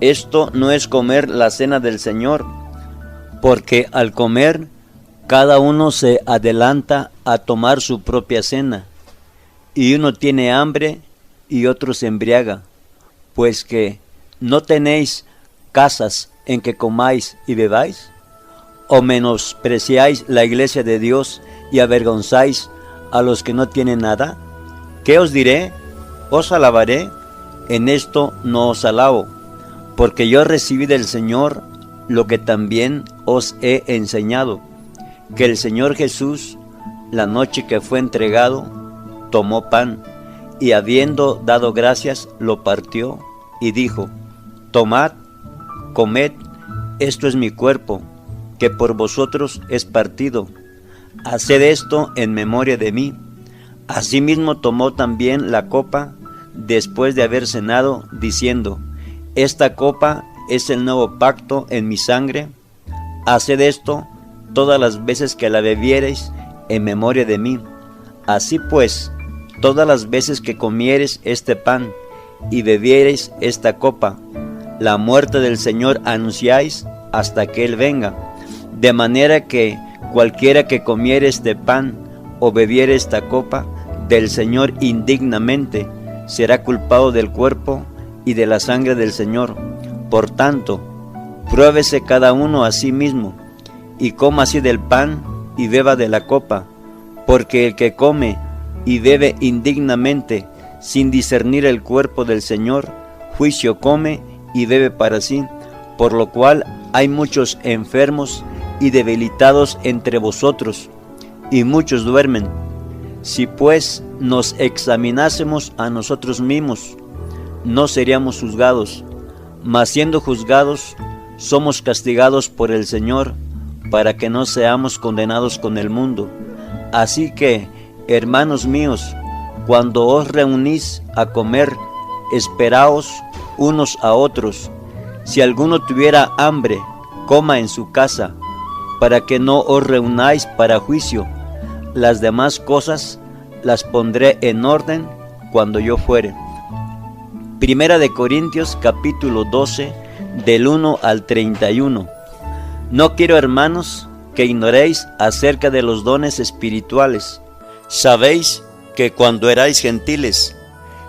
esto no es comer la cena del Señor, porque al comer cada uno se adelanta a tomar su propia cena, y uno tiene hambre y otro se embriaga, pues que ¿no tenéis casas en que comáis y bebáis? ¿O menospreciáis la iglesia de Dios y avergonzáis a los que no tienen nada? ¿Qué os diré? ¿Os alabaré? En esto no os alabo, porque yo recibí del Señor lo que también os he enseñado, que el Señor Jesús, la noche que fue entregado, tomó pan, y habiendo dado gracias, lo partió, y dijo: Tomad, comed, esto es mi cuerpo, que por vosotros es partido. Haced esto en memoria de mí. Asimismo tomó también la copa, después de haber cenado, diciendo: Esta copa es el nuevo pacto en mi sangre. Haced esto todas las veces que la bebiereis en memoria de mí. Así pues, todas las veces que comiereis este pan y bebiereis esta copa, la muerte del Señor anunciáis hasta que Él venga. De manera que cualquiera que comiere este pan o bebiere esta copa del Señor indignamente, será culpado del cuerpo y de la sangre del Señor. Por tanto, pruébese cada uno a sí mismo, y coma así del pan y beba de la copa, porque el que come y bebe indignamente, sin discernir el cuerpo del Señor, juicio come y bebe para sí, por lo cual hay muchos enfermos y debilitados entre vosotros, y muchos duermen. Si pues nos examinásemos a nosotros mismos, no seríamos juzgados, mas siendo juzgados, somos castigados por el Señor, para que no seamos condenados con el mundo. Así que, hermanos míos, cuando os reunís a comer, esperaos unos a otros. Si alguno tuviera hambre, coma en su casa, para que no os reunáis para juicio. Las demás cosas las pondré en orden cuando yo fuere. Primera de Corintios capítulo 12, del 1 al 31. No quiero, hermanos, que ignoréis acerca de los dones espirituales. Sabéis que cuando erais gentiles,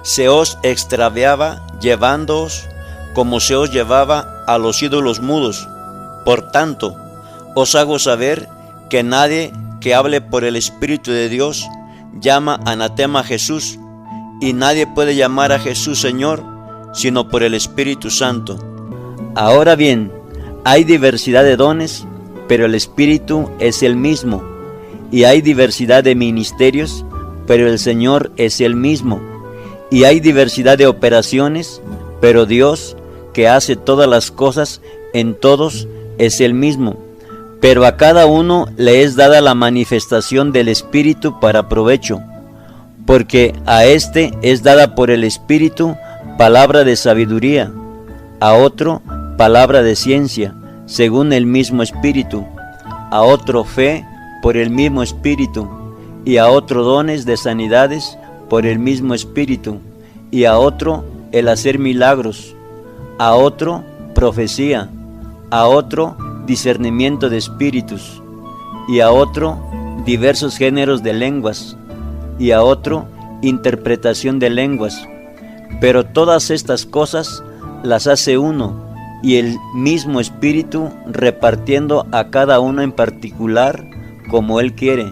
se os extraviaba llevándoos como se os llevaba a los ídolos mudos. Por tanto, os hago saber que nadie que hable por el Espíritu de Dios llama anatema a Jesús, y nadie puede llamar a Jesús Señor, sino por el Espíritu Santo. Ahora bien, hay diversidad de dones, pero el Espíritu es el mismo, y hay diversidad de ministerios, pero el Señor es el mismo, Y hay diversidad de operaciones, pero Dios, que hace todas las cosas en todos, es el mismo. Pero a cada uno le es dada la manifestación del Espíritu para provecho, porque a éste es dada por el Espíritu palabra de sabiduría, a otro palabra de ciencia, según el mismo Espíritu, a otro fe por el mismo Espíritu, y a otro dones de sanidades por el mismo Espíritu, y a otro el hacer milagros, a otro profecía, a otro discernimiento de espíritus, y a otro diversos géneros de lenguas, y a otro interpretación de lenguas. Pero todas estas cosas las hace uno, y el mismo Espíritu, repartiendo a cada uno en particular como Él quiere.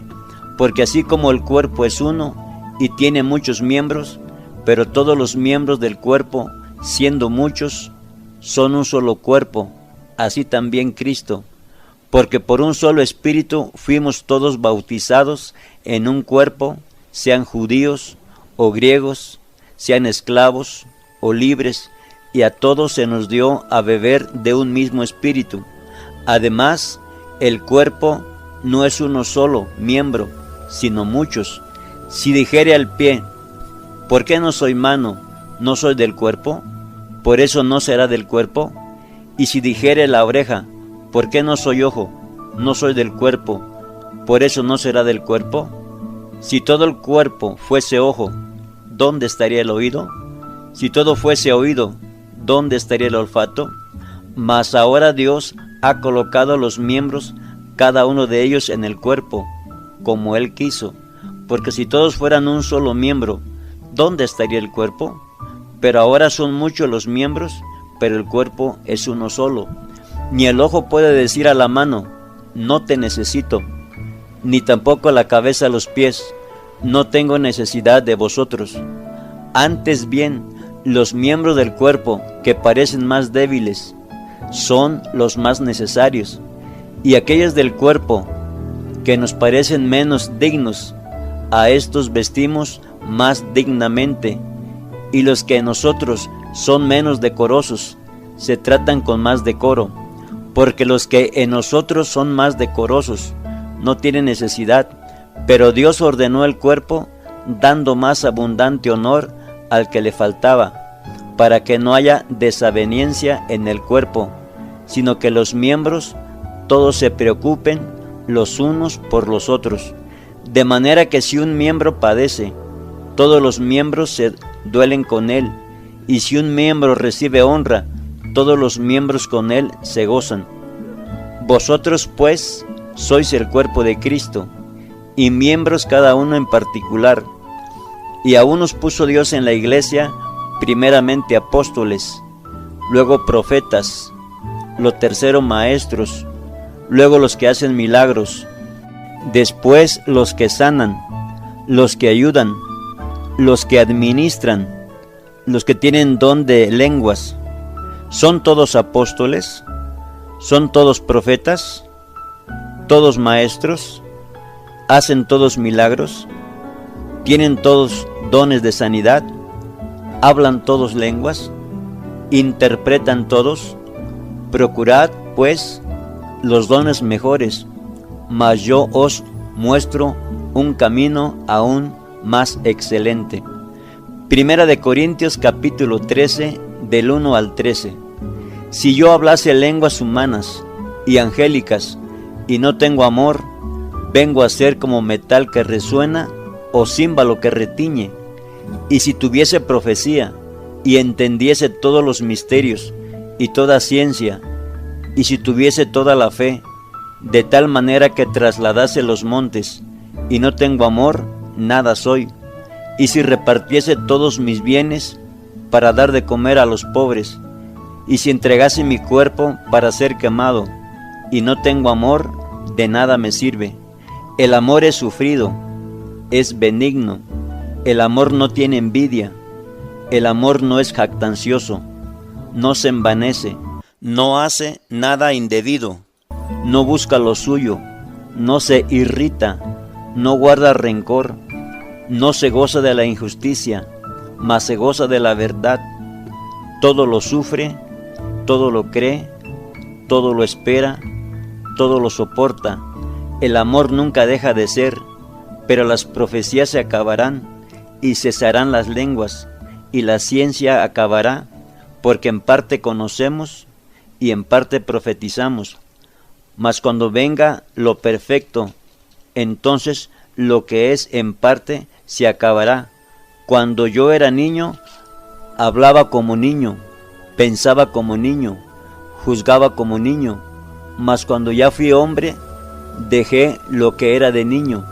Porque así como el cuerpo es uno y tiene muchos miembros, pero todos los miembros del cuerpo, siendo muchos, son un solo cuerpo, así también Cristo. Porque por un solo Espíritu fuimos todos bautizados en un cuerpo, sean judíos o griegos, sean esclavos o libres, y a todos se nos dio a beber de un mismo Espíritu. Además, el cuerpo no es uno solo miembro, sino muchos. Si dijere al pie, ¿por qué no soy mano? ¿No soy del cuerpo? ¿Por eso no será del cuerpo? Y si dijere la oreja, ¿por qué no soy ojo? ¿No soy del cuerpo? ¿Por eso no será del cuerpo? Si todo el cuerpo fuese ojo, ¿dónde estaría el oído? Si todo fuese oído, ¿dónde estaría el olfato? Mas ahora Dios ha colocado los miembros, cada uno de ellos en el cuerpo, como Él quiso. Porque si todos fueran un solo miembro, ¿dónde estaría el cuerpo? Pero ahora son muchos los miembros, pero el cuerpo es uno solo. Ni el ojo puede decir a la mano, no te necesito, ni tampoco la cabeza a los pies, no tengo necesidad de vosotros. Antes bien, los miembros del cuerpo que parecen más débiles son los más necesarios, y aquellos del cuerpo que nos parecen menos dignos, a estos vestimos más dignamente, y los que en nosotros son menos decorosos se tratan con más decoro, porque los que en nosotros son más decorosos no tienen necesidad, pero Dios ordenó el cuerpo dando más abundante honor al que le faltaba, para que no haya desaveniencia en el cuerpo, sino que los miembros todos se preocupen los unos por los otros. De manera que si un miembro padece, todos los miembros se duelen con él, y si un miembro recibe honra, todos los miembros con él se gozan. Vosotros pues sois el cuerpo de Cristo, y miembros cada uno en particular. Y a unos puso Dios en la iglesia, primeramente apóstoles, luego profetas, lo tercero maestros, luego los que hacen milagros, después los que sanan, los que ayudan, los que administran, los que tienen don de lenguas. ¿Son todos apóstoles? ¿Son todos profetas? ¿Todos maestros? ¿Hacen todos milagros? ¿Tienen todos dones de sanidad? ¿Hablan todos lenguas? ¿Interpretan todos? Procurad, pues, los dones mejores, mas yo os muestro un camino aún más excelente. Primera de Corintios capítulo 13, del 1 al 13. Si yo hablase lenguas humanas y angélicas y no tengo amor, vengo a ser como metal que resuena o címbalo que retiñe. Y si tuviese profecía y entendiese todos los misterios y toda ciencia, y si tuviese toda la fe, de tal manera que trasladase los montes, y no tengo amor, nada soy. Y si repartiese todos mis bienes para dar de comer a los pobres, y si entregase mi cuerpo para ser quemado, y no tengo amor, de nada me sirve. El amor es sufrido, es benigno, el amor no tiene envidia, el amor no es jactancioso, no se envanece, no hace nada indebido, no busca lo suyo, no se irrita, no guarda rencor, no se goza de la injusticia, mas se goza de la verdad. Todo lo sufre, todo lo cree, todo lo espera, todo lo soporta. El amor nunca deja de ser, pero las profecías se acabarán y cesarán las lenguas, y la ciencia acabará, porque en parte conocemos y en parte profetizamos. Mas cuando venga lo perfecto, entonces lo que es en parte se acabará. Cuando yo era niño, hablaba como niño, pensaba como niño, juzgaba como niño, mas cuando ya fui hombre, dejé lo que era de niño.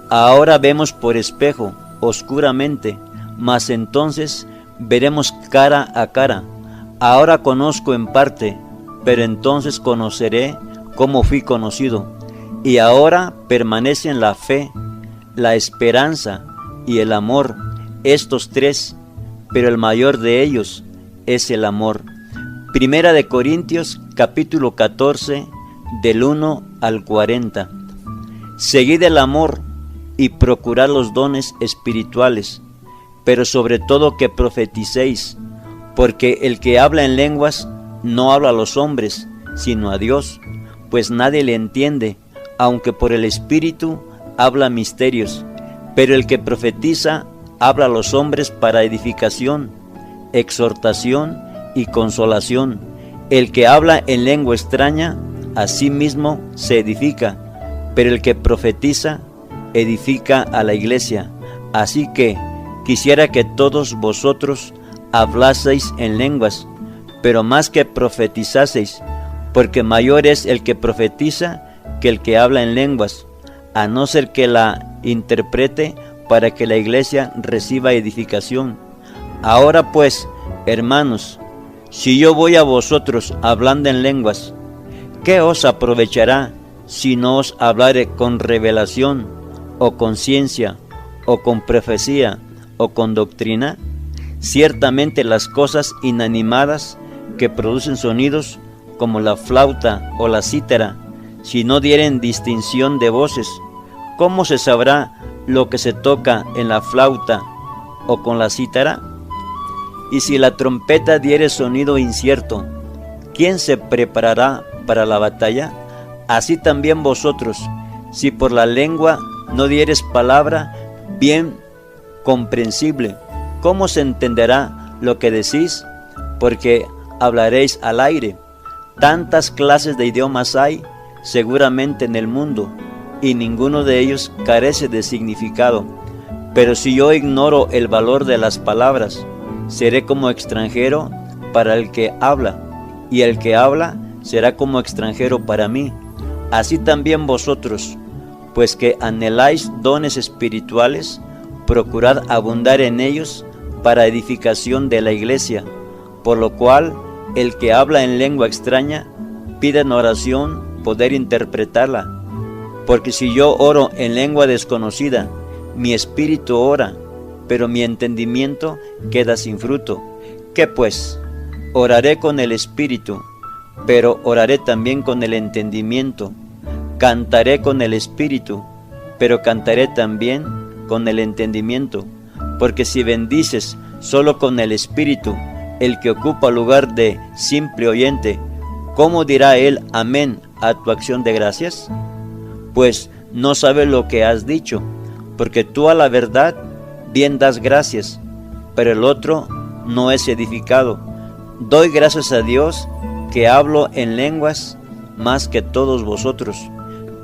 Ahora vemos por espejo, oscuramente, mas entonces veremos cara a cara. Ahora conozco en parte, pero entonces conoceré como fui conocido. Y ahora permanecen la fe, la esperanza y el amor, estos tres, pero el mayor de ellos es el amor. Primera de Corintios, capítulo 14, del 1 al 40. Seguid el amor y procurad los dones espirituales, pero sobre todo que profeticéis, porque el que habla en lenguas no habla a los hombres, sino a Dios, pues nadie le entiende, aunque por el Espíritu habla misterios. Pero el que profetiza habla a los hombres para edificación, exhortación y consolación. El que habla en lengua extraña, a sí mismo se edifica, pero el que profetiza edifica a la iglesia. Así que quisiera que todos vosotros hablaseis en lenguas, pero más que profetizaseis, porque mayor es el que profetiza que el que habla en lenguas, a no ser que la interprete para que la iglesia reciba edificación. Ahora pues, hermanos, si yo voy a vosotros hablando en lenguas, ¿qué os aprovechará si no os hablare con revelación, o con ciencia, o con profecía, o con doctrina? Ciertamente las cosas inanimadas que producen sonidos, como la flauta o la cítara, si no dieren distinción de voces, ¿cómo se sabrá lo que se toca en la flauta o con la cítara? Y si la trompeta diere sonido incierto, ¿quién se preparará para la batalla? Así también vosotros, si por la lengua no dieres palabra bien comprensible, ¿cómo se entenderá lo que decís? Porque hablaréis al aire. Tantas clases de idiomas hay seguramente en el mundo, y ninguno de ellos carece de significado. Pero si yo ignoro el valor de las palabras, seré como extranjero para el que habla, y el que habla será como extranjero para mí. Así también vosotros, pues que anheláis dones espirituales, procurad abundar en ellos para edificación de la iglesia, por lo cual el que habla en lengua extraña pide en oración poder interpretarla. Porque si yo oro en lengua desconocida, mi espíritu ora, pero mi entendimiento queda sin fruto. ¿Qué pues? Oraré con el espíritu, pero oraré también con el entendimiento. Cantaré con el espíritu, pero cantaré también con el entendimiento. Porque si bendices solo con el espíritu, el que ocupa lugar de simple oyente, ¿cómo dirá él amén a tu acción de gracias? Pues no sabes lo que has dicho, porque tú a la verdad bien das gracias, pero el otro no es edificado. Doy gracias a Dios que hablo en lenguas más que todos vosotros,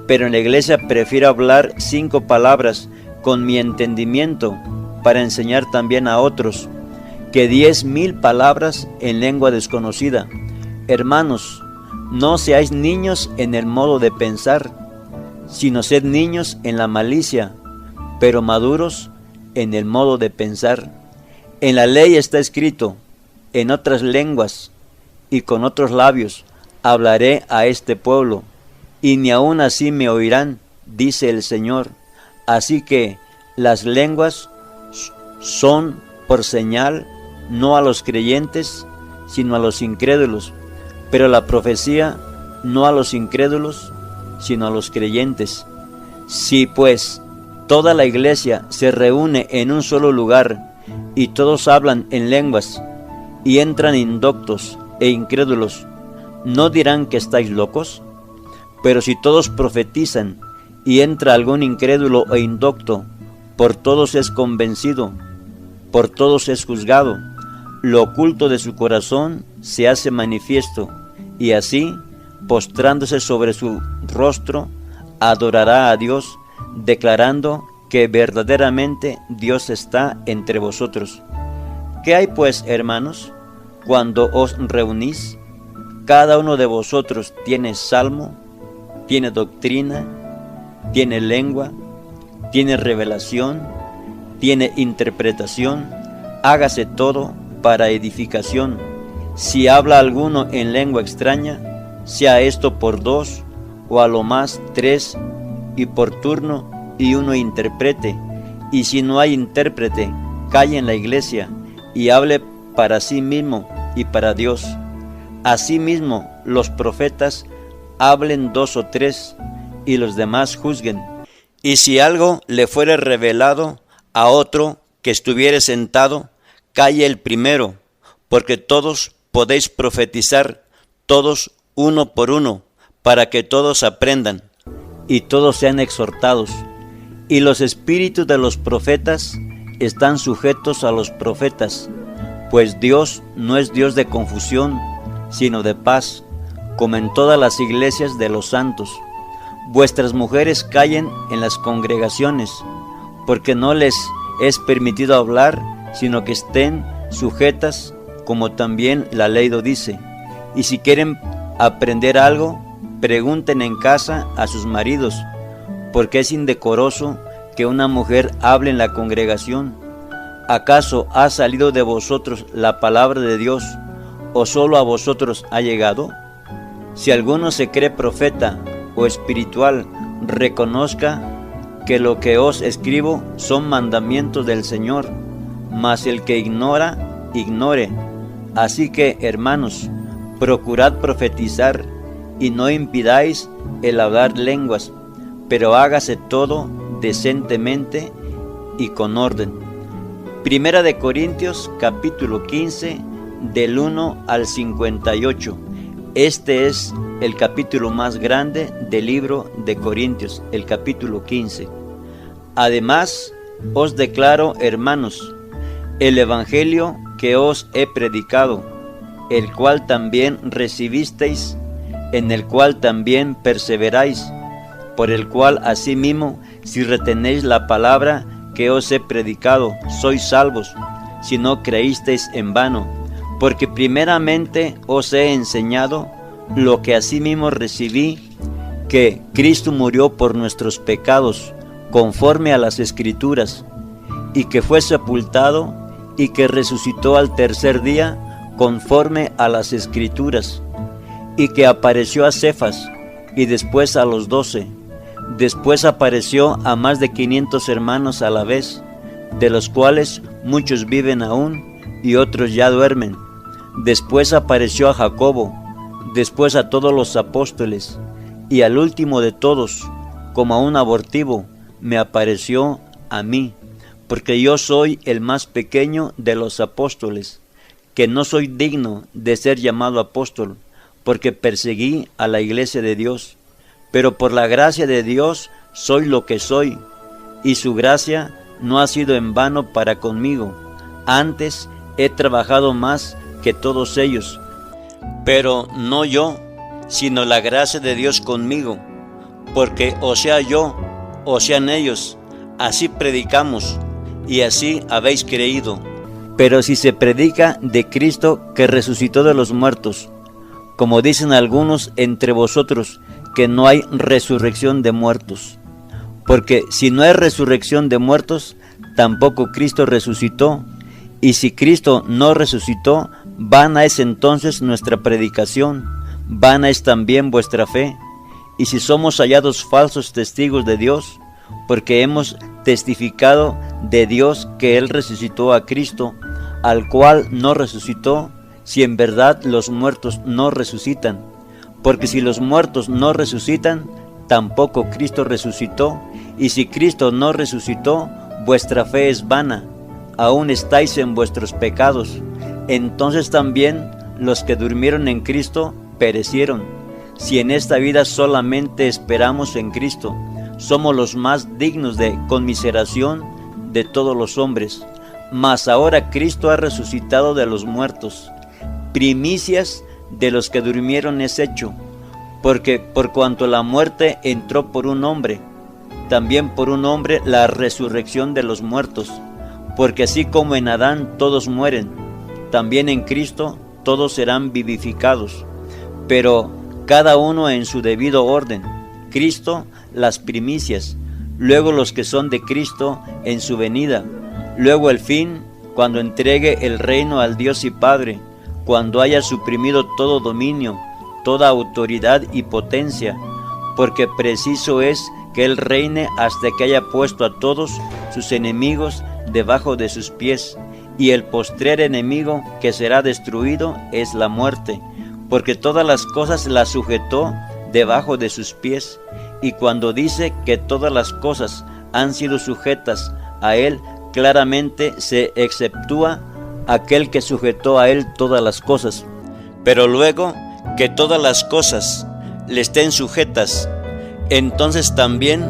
pero en la iglesia prefiero hablar 5 palabras con mi entendimiento para enseñar también a otros, que 10,000 palabras en lengua desconocida. Hermanos, no seáis niños en el modo de pensar, sino sed niños en la malicia, pero maduros en el modo de pensar. En la ley está escrito, en otras lenguas y con otros labios hablaré a este pueblo, y ni aun así me oirán, dice el Señor. Así que las lenguas son por señal, no a los creyentes, sino a los incrédulos, pero la profecía no a los incrédulos, sino a los creyentes. Si pues toda la iglesia se reúne en un solo lugar y todos hablan en lenguas, y entran indoctos e incrédulos, ¿no dirán que estáis locos? Pero si todos profetizan, y entra algún incrédulo e indocto, por todos es convencido, por todos es juzgado, lo oculto de su corazón se hace manifiesto, y así, postrándose sobre su rostro, adorará a Dios, declarando que verdaderamente Dios está entre vosotros. ¿Qué hay pues, hermanos, cuando os reunís? Cada uno de vosotros tiene salmo, tiene doctrina, tiene lengua, tiene revelación, tiene interpretación. Hágase todo para edificación. Si habla alguno en lengua extraña, sea esto por 2 o a lo más 3, y por turno, y uno interprete. Y si no hay intérprete, calle en la iglesia y hable para sí mismo y para Dios. Asimismo, los profetas hablen 2 o 3, y los demás juzguen. Y si algo le fuere revelado a otro que estuviere sentado, calle el primero, porque todos podéis profetizar, todos uno por uno, para que todos aprendan y todos sean exhortados. Y los espíritus de los profetas están sujetos a los profetas, pues Dios no es Dios de confusión, sino de paz, como en todas las iglesias de los santos. Vuestras mujeres callen en las congregaciones, porque no les es permitido hablar, sino que estén sujetas, como también la ley lo dice. Y si quieren aprender algo, pregunten en casa a sus maridos, porque es indecoroso que una mujer hable en la congregación. ¿Acaso ha salido de vosotros la palabra de Dios, o solo a vosotros ha llegado? Si alguno se cree profeta o espiritual, reconozca que lo que os escribo son mandamientos del Señor, mas el que ignora, ignore. Así que, hermanos, procurad profetizar, y no impidáis el hablar lenguas, pero hágase todo decentemente y con orden. Primera de Corintios, capítulo 15, del 1 al 58. Este es el capítulo más grande del libro de Corintios, el capítulo 15. Además, os declaro, hermanos, el evangelio que os he predicado, el cual también recibisteis, en el cual también perseveráis, por el cual asimismo, si retenéis la palabra que os he predicado, sois salvos, si no creísteis en vano. Porque primeramente os he enseñado lo que asimismo recibí, que Cristo murió por nuestros pecados, conforme a las Escrituras, y que fue sepultado, y que resucitó al tercer día, conforme a las Escrituras, y que apareció a Cefas, y después a los 12. Después apareció a más de 500 hermanos a la vez, de los cuales muchos viven aún, y otros ya duermen. Después apareció a Jacobo, después a todos los apóstoles, y al último de todos, como a un abortivo, me apareció a mí, porque yo soy el más pequeño de los apóstoles, que no soy digno de ser llamado apóstol, porque perseguí a la iglesia de Dios. Pero por la gracia de Dios soy lo que soy, y su gracia no ha sido en vano para conmigo. Antes he trabajado más que todos ellos, pero no yo, sino la gracia de Dios conmigo, porque o sea yo, o sean ellos, así predicamos, y así habéis creído. Pero si se predica de Cristo que resucitó de los muertos, como dicen algunos entre vosotros, que no hay resurrección de muertos. Porque si no hay resurrección de muertos, tampoco Cristo resucitó. Y si Cristo no resucitó, vana es entonces nuestra predicación, vana es también vuestra fe. Y si somos hallados falsos testigos de Dios, porque hemos testificado de Dios que Él resucitó a Cristo, al cual no resucitó, si en verdad los muertos no resucitan. Porque si los muertos no resucitan, tampoco Cristo resucitó. Y si Cristo no resucitó, vuestra fe es vana, aún estáis en vuestros pecados. Entonces también los que durmieron en Cristo perecieron. Si en esta vida solamente esperamos en Cristo, somos los más dignos de conmiseración de todos los hombres. Mas ahora Cristo ha resucitado de los muertos, primicias de los que durmieron es hecho, porque por cuanto la muerte entró por un hombre, también por un hombre la resurrección de los muertos, porque así como en Adán todos mueren, también en Cristo todos serán vivificados, pero cada uno en su debido orden. Cristo las primicias, luego los que son de Cristo en su venida, luego el fin, cuando entregue el reino al Dios y Padre, cuando haya suprimido todo dominio, toda autoridad y potencia, porque preciso es que Él reine hasta que haya puesto a todos sus enemigos debajo de sus pies, y el postrer enemigo que será destruido es la muerte, porque todas las cosas las sujetó debajo de sus pies. Y cuando dice que todas las cosas han sido sujetas a Él, claramente se exceptúa aquel que sujetó a Él todas las cosas. Pero luego que todas las cosas le estén sujetas, entonces también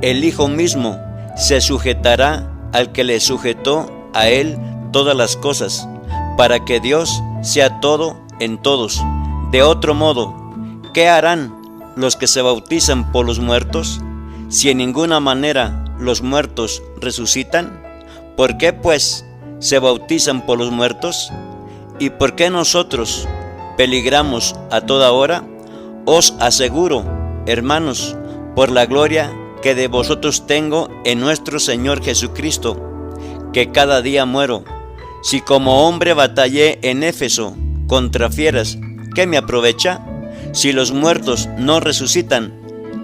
el Hijo mismo se sujetará al que le sujetó a Él todas las cosas, para que Dios sea todo en todos. De otro modo, ¿qué harán los que se bautizan por los muertos? Si en ninguna manera los muertos resucitan, ¿por qué pues se bautizan por los muertos? ¿Y por qué nosotros peligramos a toda hora? Os aseguro, hermanos, por la gloria que de vosotros tengo en nuestro Señor Jesucristo, que cada día muero. Si como hombre batallé en Éfeso contra fieras, ¿qué me aprovecha? Si los muertos no resucitan,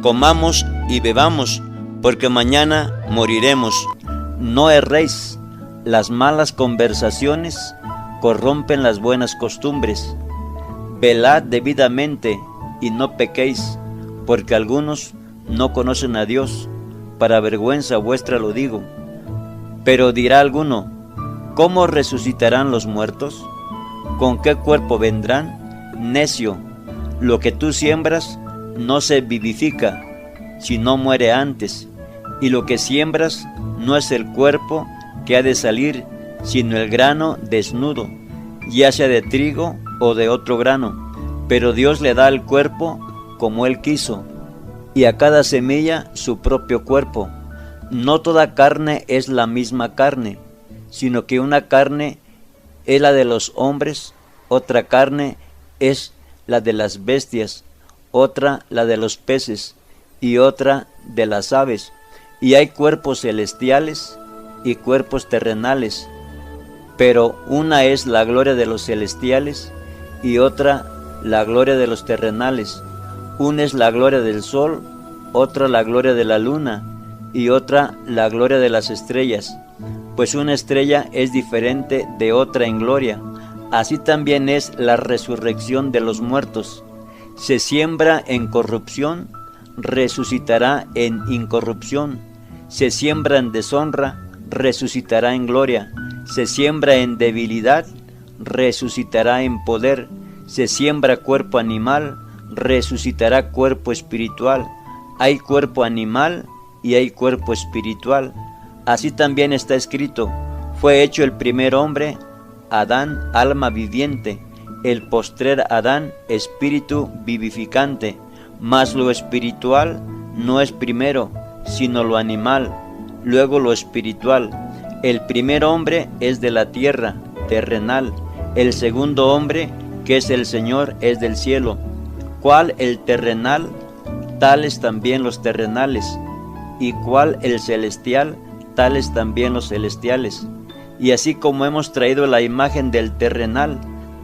comamos y bebamos, porque mañana moriremos. No erréis, las malas conversaciones corrompen las buenas costumbres. Velad debidamente y no pequéis, porque algunos no conocen a Dios. Para vergüenza vuestra lo digo. Pero dirá alguno, ¿cómo resucitarán los muertos? ¿Con qué cuerpo vendrán? Necio, lo que tú siembras no se vivifica, sino muere antes, y lo que siembras no es el cuerpo que ha de salir, sino el grano desnudo, ya sea de trigo o de otro grano, pero Dios le da al cuerpo como Él quiso, y a cada semilla su propio cuerpo. No toda carne es la misma carne, sino que una carne es la de los hombres, otra carne es la de las bestias, otra la de los peces, y otra de las aves. Y hay cuerpos celestiales y cuerpos terrenales, pero una es la gloria de los celestiales y otra la gloria de los terrenales. Una es la gloria del sol, otra la gloria de la luna, y otra la gloria de las estrellas, pues una estrella es diferente de otra en gloria. Así también es la resurrección de los muertos. Se siembra en corrupción, resucitará en incorrupción. Se siembra en deshonra, resucitará en gloria. Se siembra en debilidad, resucitará en poder. Se siembra cuerpo animal, resucitará cuerpo espiritual. Hay cuerpo animal y hay cuerpo espiritual. Así también está escrito, fue hecho el primer hombre, Adán, alma viviente, el postrer Adán, espíritu vivificante. Mas lo espiritual no es primero, sino lo animal, luego lo espiritual. El primer hombre es de la tierra, terrenal. El segundo hombre, que es el Señor, es del cielo. ¿Cuál el terrenal? Tales también los terrenales. ¿Y cuál el celestial? Tales también los celestiales. Y así como hemos traído la imagen del terrenal,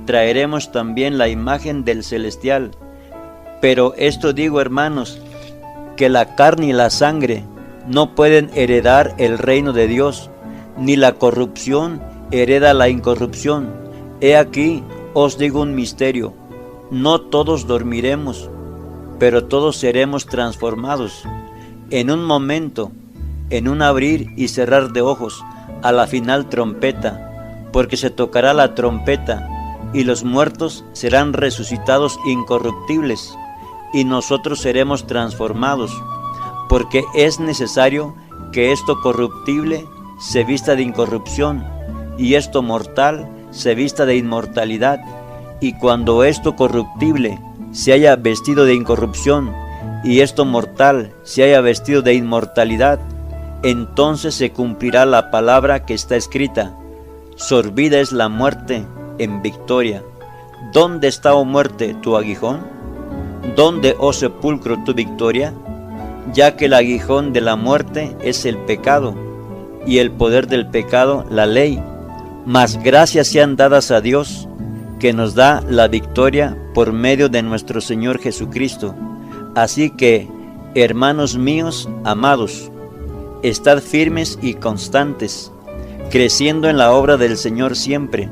traeremos también la imagen del celestial. Pero esto digo, hermanos, que la carne y la sangre no pueden heredar el reino de Dios, ni la corrupción hereda la incorrupción. He aquí, os digo un misterio, no todos dormiremos, pero todos seremos transformados. En un momento, en un abrir y cerrar de ojos, a la final trompeta, porque se tocará la trompeta, y los muertos serán resucitados incorruptibles, y nosotros seremos transformados, porque es necesario que esto corruptible se vista de incorrupción, y esto mortal se vista de inmortalidad. Y cuando esto corruptible se haya vestido de incorrupción, y esto mortal se haya vestido de inmortalidad, entonces se cumplirá la palabra que está escrita: sorbida es la muerte en victoria. ¿Dónde está, oh muerte, tu aguijón? ¿Dónde, oh sepulcro, tu victoria? Ya que el aguijón de la muerte es el pecado, y el poder del pecado la ley. Mas gracias sean dadas a Dios, que nos da la victoria por medio de nuestro Señor Jesucristo. Así que, hermanos míos amados, estad firmes y constantes, creciendo en la obra del Señor siempre,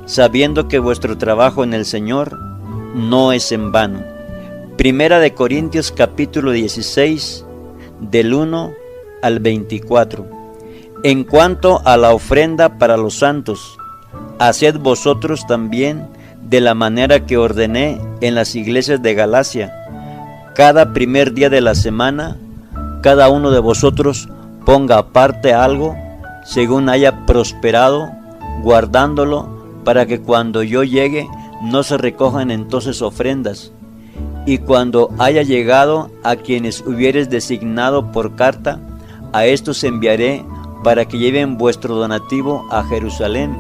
sabiendo que vuestro trabajo en el Señor no es en vano. Primera de Corintios capítulo 16, del 1 al 24. En cuanto a la ofrenda para los santos, haced vosotros también de la manera que ordené en las iglesias de Galacia. Cada primer día de la semana, cada uno de vosotros ponga aparte algo, según haya prosperado, guardándolo, para que cuando yo llegue no se recojan entonces ofrendas. Y cuando haya llegado a quienes hubieres designado por carta, a estos enviaré para que lleven vuestro donativo a Jerusalén.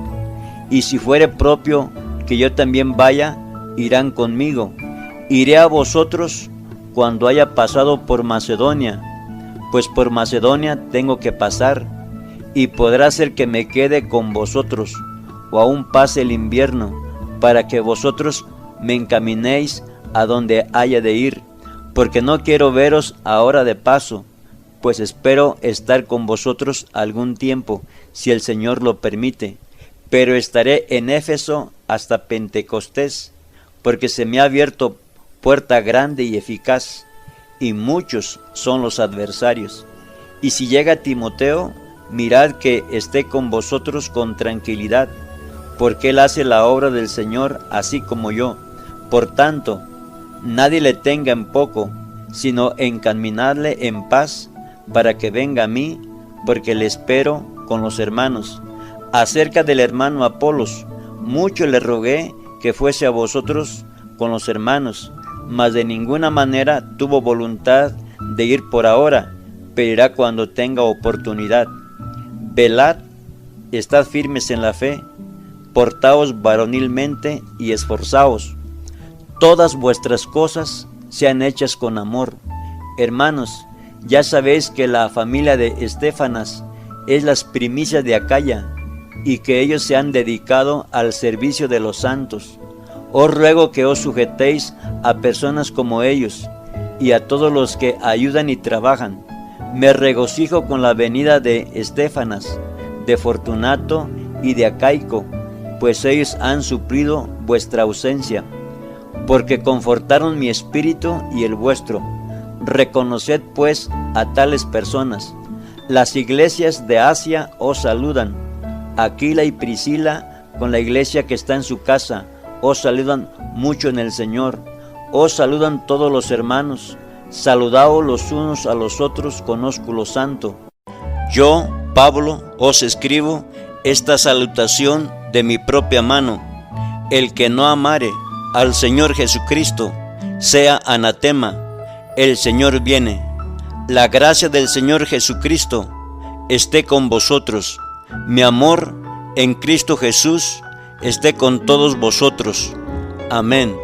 Y si fuere propio que yo también vaya, irán conmigo. Iré a vosotros cuando haya pasado por Macedonia, pues por Macedonia tengo que pasar, y podrá ser que me quede con vosotros, o aún pase el invierno, para que vosotros me encaminéis a donde haya de ir, porque no quiero veros ahora de paso, pues espero estar con vosotros algún tiempo, si el Señor lo permite, pero estaré en Éfeso hasta Pentecostés, porque se me ha abierto puerta grande y eficaz, y muchos son los adversarios. Y si llega Timoteo, mirad que esté con vosotros con tranquilidad, porque él hace la obra del Señor así como yo. Por tanto, nadie le tenga en poco, sino encaminadle en paz, para que venga a mí, porque le espero con los hermanos. Acerca del hermano Apolos, mucho le rogué que fuese a vosotros con los hermanos, mas de ninguna manera tuvo voluntad de ir por ahora, pero irá cuando tenga oportunidad. Velad, estad firmes en la fe, portaos varonilmente y esforzaos. Todas vuestras cosas sean hechas con amor. Hermanos, ya sabéis que la familia de Estéfanas es las primicias de Acaya, y que ellos se han dedicado al servicio de los santos. Os ruego que os sujetéis a personas como ellos, y a todos los que ayudan y trabajan. Me regocijo con la venida de Estéfanas, de Fortunato y de Acaico, pues ellos han suplido vuestra ausencia, porque confortaron mi espíritu y el vuestro. Reconoced pues a tales personas. Las iglesias de Asia os saludan. Aquila y Priscila, con la iglesia que está en su casa, os saludan mucho en el Señor. Os saludan todos los hermanos. Saludaos los unos a los otros con ósculo santo. Yo, Pablo, os escribo esta salutación de mi propia mano. El que no amare al Señor Jesucristo, sea anatema. El Señor viene. La gracia del Señor Jesucristo esté con vosotros. Mi amor en Cristo Jesús esté con todos vosotros. Amén.